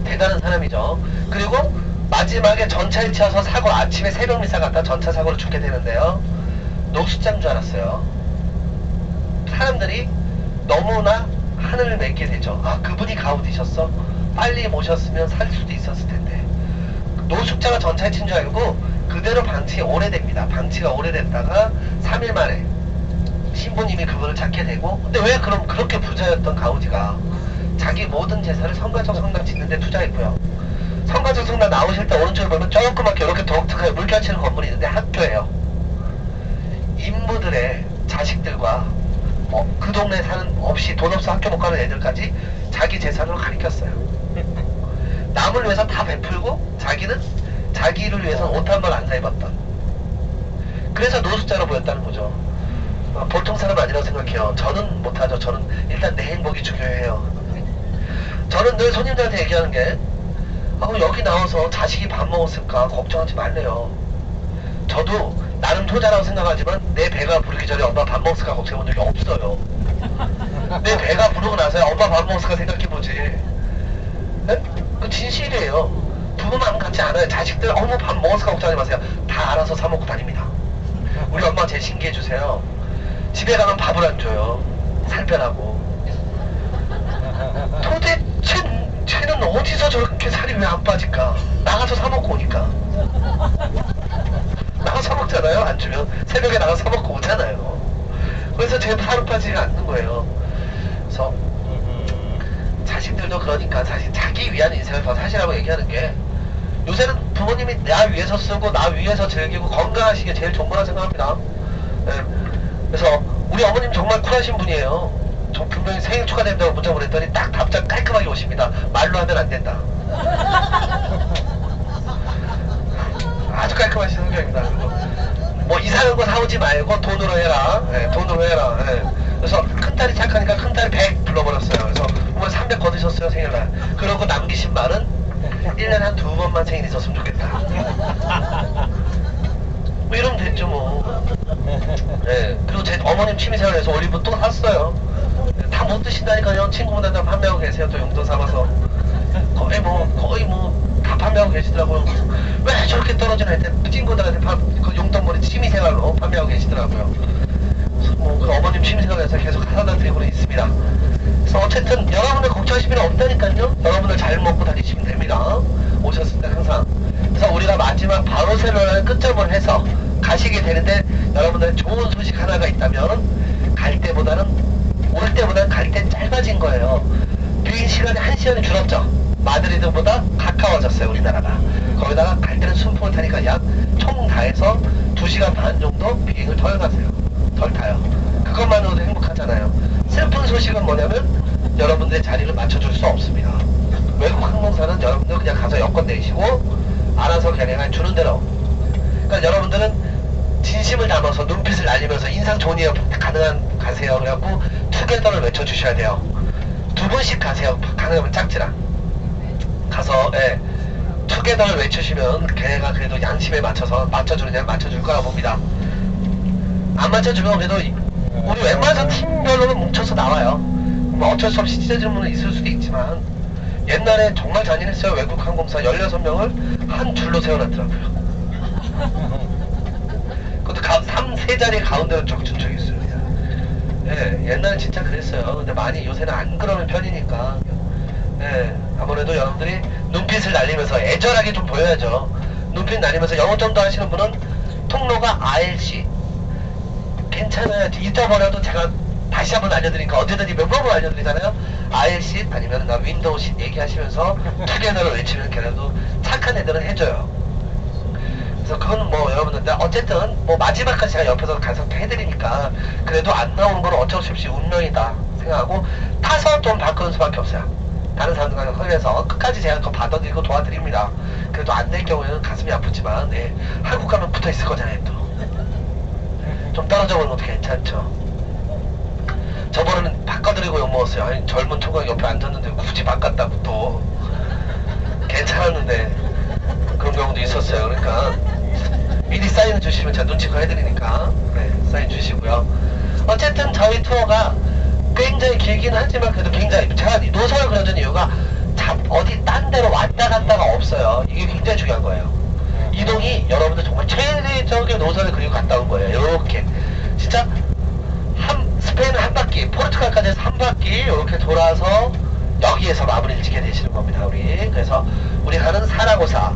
대단한 사람이죠. 그리고 마지막에 전차에 치여서 사고, 아침에 새벽 미사 갔다 전차 사고로 죽게 되는데요. 노숙자인 줄 알았어요. 사람들이 너무나 하늘을 맺게 되죠. 아, 그분이 가우디셨어? 빨리 모셨으면 살 수도 있었을 텐데. 노숙자가 전차에 친 줄 알고 그대로 방치가 오래됩니다. 방치가 오래됐다가 3일 만에 신부님이 그분을 찾게 되고, 근데 왜 그럼 그렇게 부자였던 가우디가 자기 모든 재산을 성가적 성당 짓는데 투자했고요. 성가적 성당 나오실 때 오른쪽에 보면 조그맣게 이렇게 독특하게 물결치는 건물이 있는데 학교예요. 인부들의 자식들과 그 동네에 사는 없이 돈 없어 학교 못 가는 애들까지 자기 재산으로 가리켰어요. 남을 위해서 다 베풀고 자기는 자기를 위해서 옷 한 벌 안 사입었던. 그래서 노숙자로 보였다는 거죠. 보통 사람 아니라고 생각해요. 저는 못하죠. 저는 일단 내 행복이 중요해요. 저는 늘 손님들한테 얘기하는 게 그럼 여기 나와서 자식이 밥 먹었을까 걱정하지 말래요. 저도 나름 효자라고 생각하지만 내 배가 부르기 전에 엄마 밥 먹었을까 걱정해본 적이 없어요. 내 배가 부르고 나서야 엄마 밥 먹었을까 생각해보지. 네? 그 진실이에요. 부부 마음 같지 않아요. 자식들 어머 밥 먹었을까 걱정하지 마세요. 다 알아서 사 먹고 다닙니다. 우리 엄마가 제일 신기해주세요. 집에 가면 밥을 안 줘요. 살 빼라고. 도대체 쟤는 어디서 저렇게 살이 왜 안 빠질까? 나가서 사 먹고 오니까. 나가서 사 먹잖아요. 안 주면 새벽에 나가서 사 먹고 오잖아요. 그래서 쟤 살은 빠지지 않는 거예요. 그래서 자식들도 그러니까 사실 자기 위한 인생을 더 사시라고 얘기하는 게 요새는 부모님이 나 위해서 쓰고 나 위해서 즐기고 건강하시게 제일 좋은 거라 생각합니다. 네. 그래서 우리 어머님 정말 쿨하신 분이에요. 저 분명히 생일 축하드린다고 문자 보냈더니 딱 답장 깔끔하게 오십니다. 말로 하면 안 된다. 아주 깔끔하신 성격입니다. 뭐 이상한 거 사오지 말고 돈으로 해라. 네, 돈으로 해라. 네. 그래서 큰딸이 착하니까 큰딸이 100 불러버렸어요. 그래서 오늘 300 거두셨어요 생일날. 그러고 남기신 말은 1년에 한 2번만 생일 있었으면 좋겠다. 뭐 이러면 됐죠 뭐. 네. 그리고 제 어머님 취미생활에서 올리브 또 샀어요. 다 못 드신다니까요. 친구분들한테 판매하고 계세요. 또 용돈 삼아서 거의 뭐 다 판매하고 계시더라고요. 왜 저렇게 떨어지나 했더니 친구들한테 그 용돈벌이 취미생활로 판매하고 계시더라고요. 그래서 그 어머님 취미생활에서 계속 하다 드리고는 있습니다. 그래서 어쨌든 여러분들 걱정하실 필요 없다니까요. 여러분들 잘 먹고 다니시면 됩니다. 오셨을 때 항상. 그래서 우리가 마지막 바르셀로나를 끝점을 해서 가시게 되는데 여러분들 좋은 소식 하나가 있다면 갈 때보다는 갈 때 짧아진 거예요. 비행 시간이 1시간이 줄었죠. 마드리드보다 가까워졌어요 우리나라가. 거기다가 갈 때는 순풍을 타니까 약 총 다해서 2시간 반 정도 비행을 덜 가세요. 덜 타요. 그것만으로도 행복하잖아요. 슬픈 소식은 뭐냐면 여러분들의 자리를 맞춰줄 수 없습니다. 외국 항공사는 여러분들 그냥 가서 여권 내시고 알아서 걔네가 주는 대로. 그러니까 여러분들은 진심을 담아서 눈빛을 날리면서 인상 좋으니요 가능한 가세요. 그래갖고 투게더를 외쳐주셔야 돼요. 2분씩 가세요. 가능하면 짝지랑 가서 투게더를 외치시면 걔가 그래도 양심에 맞춰서 맞춰주느냐 맞춰줄 거라 봅니다. 안 맞춰주면 그래도 우리 웬만해서 팀별로는 뭉쳐서 나와요. 뭐 어쩔 수 없이 찢어지는 분은 있을 수도 있지만 옛날에 정말 잔인했어요. 외국 항공사 16명을 한 줄로 세워놨더라고요. 그것도 3자리 가운데로 적준 적이 있어요. 옛날엔 진짜 그랬어요. 근데 많이 요새는 안 그러는 편이니까 아무래도 여러분들이 눈빛을 날리면서 애절하게 좀 보여야죠. 눈빛 날리면서 영어 정도 하시는 분은 통로가 RC 괜찮아요. 잊어버려도 제가 다시 한번 알려드리니까 언제든지 몇 번을 알려드리잖아요. RC 아니면 나 윈도우 시 얘기하시면서 투게더를 외치면 걔네도 착한 애들은 해줘요. 그래서 그건 뭐 여러분들 어쨌든 뭐 마지막까지 제가 옆에서 가서 해드리니까 그래도 안 나오는 건 어쩔 수 없이 운명이다 생각하고 타서 좀 바꾸는 수밖에 없어요. 다른 사람들과 허리에서 끝까지 제가 그거 받아드리고 도와드립니다. 그래도 안 될 경우에는 가슴이 아프지만 한국 가면 붙어 있을 거잖아요. 또 좀 떨어져 보는 것도 괜찮죠. 저번에는 바꿔드리고 욕먹었어요. 아니 젊은 총각 옆에 앉았는데 굳이 바꿨다고 또 괜찮았는데 그런 경우도 있었어요. 그러니까 미리 사인 주시면 제가 눈치껏 해드리니까 사인 주시고요. 어쨌든 저희 투어가 굉장히 길긴 하지만 그래도 굉장히 제가 노선을 그려준 이유가 어디 딴 데로 왔다 갔다가 없어요. 이게 굉장히 중요한 거예요. 이동이 여러분들 정말 최대적인 노선을 그리고 갔다 온 거예요. 이렇게 진짜 스페인 한 바퀴, 포르투갈까지 해서 한 바퀴 이렇게 돌아서 여기에서 마무리를 짓게 되시는 겁니다. 그래서 우리 가는 사라고사,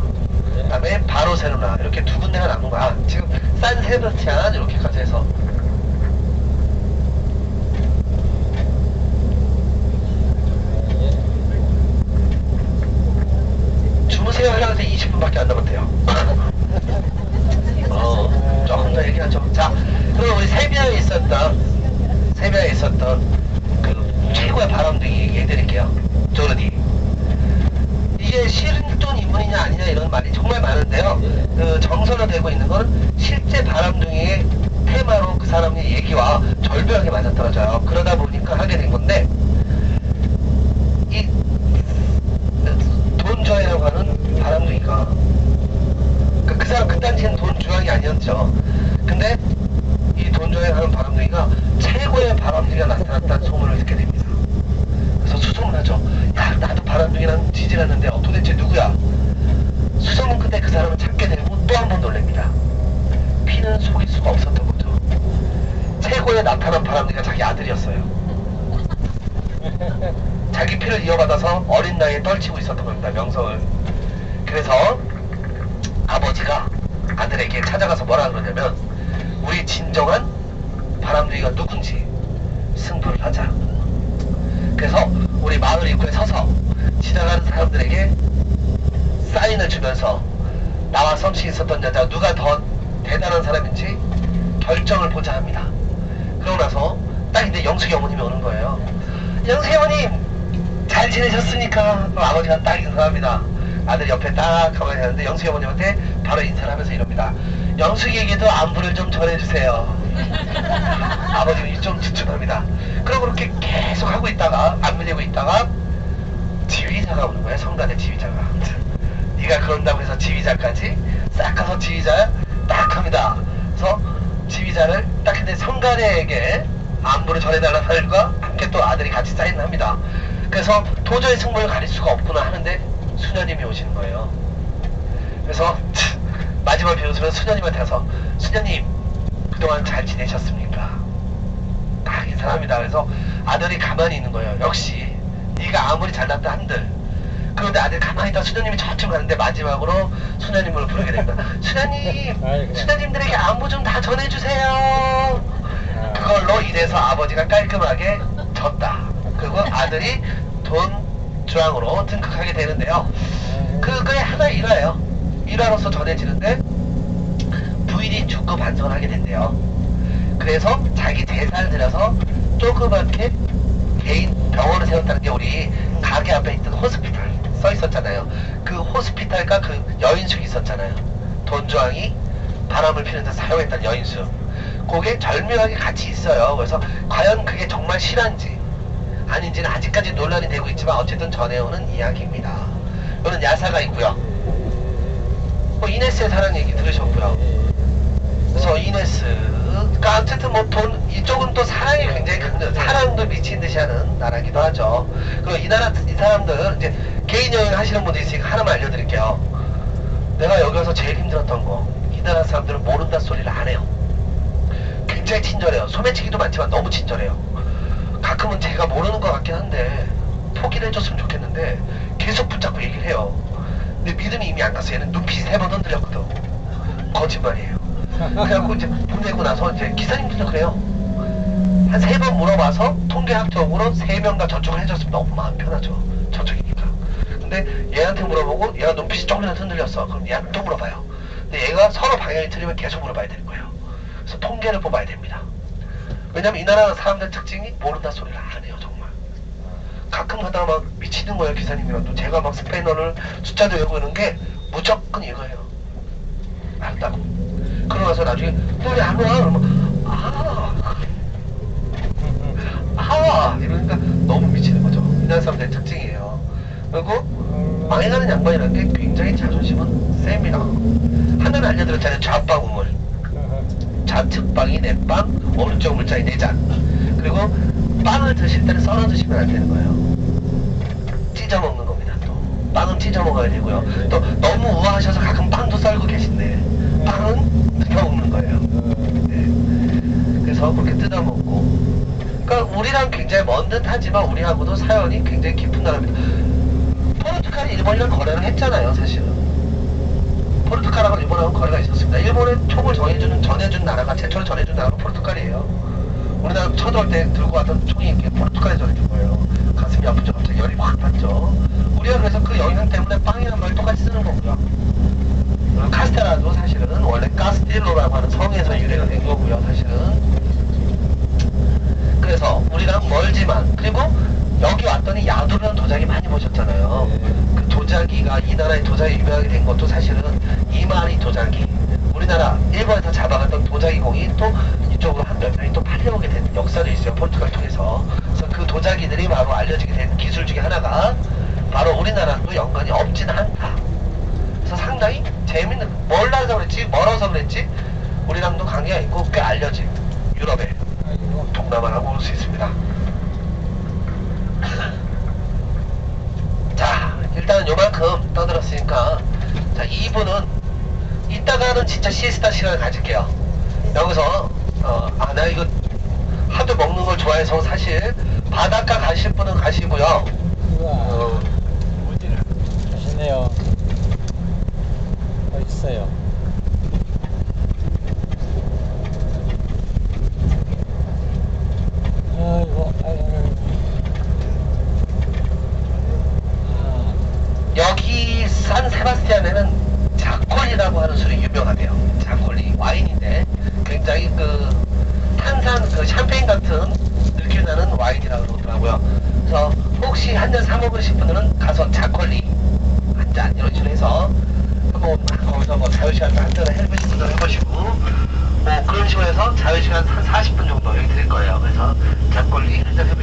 그다음에 바르셀로나 이렇게 2군데가 남은 거야. 지금 산 세바스티안 이렇게까지 해서 주무세요 하려고 해서 20분밖에 안 남았대요. 조금 더 얘기하죠. 자, 그럼 우리 세비야에 있었던 세비야에 있었던 그 최고의 바람둥이 얘기해드릴게요. 조르디. 이게 실존 인물이냐 아니냐 이런 말이 정말 많은데요. 그 정설로 되고 있는 건 실제 바람둥이의 테마로 그 사람의 얘기와 절묘하게 맞아떨어져요. 그러다 보니까 하게 된 건데, 이 돈주왕이라고 하는 바람둥이가 그 사람 그 당시엔 돈주왕이 아니었죠. 근데 이 돈주왕이라고 하는 바람둥이가 최고의 바람둥이가 나타났다는 소문을 듣게 됩니다. 그래서 수소문하죠. 야, 나도 바람둥이랑 지질했는데 도대체 누구야? 수소문 끝에 그 사람을 찾게 되고 또 한 번 놀랍니다. 피는 속일 수가 없었던 거죠. 최고의 나타난 바람둥이가 자기 아들이었어요. 자기 피를 이어받아서 어린 나이에 떨치고 있었던 겁니다. 명성을. 그래서 아버지가 아들에게 찾아가서 뭐라 그러냐면, 우리 진정한 바람둥이가 누군지 승부를 하자. 그래서 우리 마을 입구에 서서 지나가는 사람들에게 사인을 주면서 나와 썸씨 있었던 여자 누가 더 대단한 사람인지 결정을 보자 합니다. 그러고 나서 딱 이제 영숙이 어머님이 오는 거예요. 영숙이 어머님 잘 지내셨습니까? 그럼 아버지가 딱 인사합니다. 아들이 옆에 딱 가만히 있는데 영숙이 어머님한테 바로 인사를 하면서 이럽니다. 영숙이에게도 안부를 좀 전해주세요. 아버님이 좀 주춤합니다. 그럼 그렇게 계속 하고 있다가 안 밀리고 있다가 지휘자가 오는 거야. 성단의 지휘자가. 네가 그런다고 해서 지휘자까지 싹 가서 지휘자 딱 합니다. 그래서 지휘자를 딱 했는데 성간에게 안부를 전해달라는 사람과 함께 또 아들이 같이 사인을 합니다. 그래서 도저히 승부를 가릴 수가 없구나 하는데 수녀님이 오시는 거예요. 그래서 마지막 비웃으면 수녀님한테 가서, 수녀님 그동안 잘 지내셨습니까? 딱 인사합니다. 그래서 아들이 가만히 있는 거예요. 역시 네가 아무리 잘났다 한들. 그런데 아들 가만히 있다 수녀님이 저쪽 가는데 마지막으로 수녀님을 부르게 됩니다. 수녀님, 수녀님들에게 안부 좀 다 전해주세요. 그걸로 인해서 아버지가 깔끔하게 졌다. 그리고 아들이 돈주왕으로 등극하게 되는데요. 그거의 하나 일화예요. 일화로서 전해지는데 부인이 죽고 반성을 하게 된대요. 그래서 자기 재산을 들여서 조그맣게 개인 병원을 세웠다는 게 우리 가게 앞에 있던 호스피탈 써 있었잖아요. 그 호스피탈과 그 여인숙이 있었잖아요. 돈주왕이 바람을 피는데 사용했던 여인숙. 그게 절묘하게 같이 있어요. 그래서 과연 그게 정말 실한지 아닌지는 아직까지 논란이 되고 있지만 어쨌든 전해오는 이야기입니다. 이거는 야사가 있고요. 뭐 이네스의 사랑 얘기 들으셨고요. 그래서 이네스가 어쨌든 뭐 돈 이쪽은 또 사랑이 굉장히 큰 사랑도 미친 듯이 하는 나라기도 하죠. 그리고 이 나라 이 사람들 이제 개인 여행 하시는 분들 있으니까 하나만 알려드릴게요. 내가 여기 와서 제일 힘들었던 거, 이 나라 사람들은 모른다 소리를 안 해요. 굉장히 친절해요. 소매치기도 많지만 너무 친절해요. 가끔은 제가 모르는 것 같긴 한데 포기를 해줬으면 좋겠는데 계속 붙잡고 얘기를 해요. 근데 믿음이 이미 안 갔어. 얘는 눈빛이 3번 흔들렸거든. 거짓말이에요. 그래갖고 이제 보내고 나서 이제 기사님들도 그래요. 한 3번 물어봐서 통계학적으로 3명 다 저쪽을 해줬으면 너무 마음 편하죠. 저쪽이니까. 근데 얘한테 물어보고 얘가 눈빛이 조금이라도 흔들렸어. 그럼 얘한테 또 물어봐요. 근데 얘가 서로 방향이 틀리면 계속 물어봐야 되는 거예요. 그래서 통계를 뽑아야 됩니다. 왜냐면 이 나라 사람들 특징이 모른다 소리를 안 해요. 정말. 가끔 하다가 막 미치는 거예요. 기사님이랑도. 제가 막 스페인어를 숫자도 외우고 이런 게 무조건 이거예요. 알았다고. 그러고 나서 나중에 너 왜 안 와? 그러면 이러니까 너무 미치는 거죠. 이 나라 사람들의 특징이에요. 그리고 망해가는 양반이라는 게 굉장히 자존심은 셉니다. 하나는 알려드렸잖아요. 좌빵 우물. 좌측방이 내빵, 오른쪽 물자이 내장. 그리고 빵을 드실 때는 썰어 드시면 안 되는 거예요. 찢어 먹는 겁니다. 또 빵은 찢어 먹어야 되고요. 또 너무 우아하셔서 가끔 빵도 썰고 계신데 빵은 뜯어 먹는 거예요. 네. 그래서 그렇게 뜯어 먹고. 그러니까 우리랑 굉장히 먼 듯하지만 우리하고도 사연이 굉장히 깊은 나라입니다. 포르투갈이 일본이랑 거래를 했잖아요, 사실은. 포르투갈하고 일본하고 거래가 있었습니다. 일본에 총을 전해준 나라가 최초로 전해준 나라가 포르투갈이에요. 우리나라 쳐들어올 때 들고 왔던 총이 이렇게 포르투갈에 전해준 거예요. 가슴이 아프죠. 갑자기 열이 확 받죠. 우리가 그래서 그 영향 때문에 빵이라는 말 똑같이 쓰는 거고요. 카스테라도 사실은 원래 카스틸로라고 하는 성에서 유래가 된 거고요. 사실은. 우리랑 멀지만 그리고 여기 왔더니 야도라는 도자기 많이 보셨잖아요. 그 도자기가 이 나라의 도자기 유명하게 된 것도 사실은 이마리 도자기 우리나라 일본에서 잡아갔던 도자기 공이 또 이쪽으로 한 몇 명이 또 팔려오게 된 역사도 있어요. 포르투갈 통해서. 그래서 그 도자기들이 바로 알려지게 된 기술 중에 하나가 바로 우리나라도 연관이 없진 않다. 그래서 상당히 재밌는 멀어서 그랬지 멀어서 그랬지 우리랑도 관계가 있고 꽤 알려진 유럽의 아이고. 동남아라고 볼 수 있습니다. 자 일단 요만큼 떠들었으니까 자 2부는 이따가는 진짜 시에스타 시간을 가질게요. 여기서 나 이거 하도 먹는 걸 좋아해서 사실 바닷가 가실 분은 가시고요. 우와. 맛있네요. 맛있어요. 아이고, 아이고. 아, 여기 산 세바스티안에는 자콜리라고 하는 술이 유명하대요. 자콜리 와인인데 굉장히 그 탄산 그 샴페인 같은 느낌 나는 와인이라고 그러더라고요. 그래서 혹시 한 잔 사 먹으실 분들은 가서 자콜리 한 잔 이런 식으로 해서 한번 거기서 뭐 자유시간 한 잔을 해보시고 뭐 그런 식으로 해서 자유시간 한 40분 정도 여기 드릴 거예요. 그래서 자콜리 한 잔 해보시고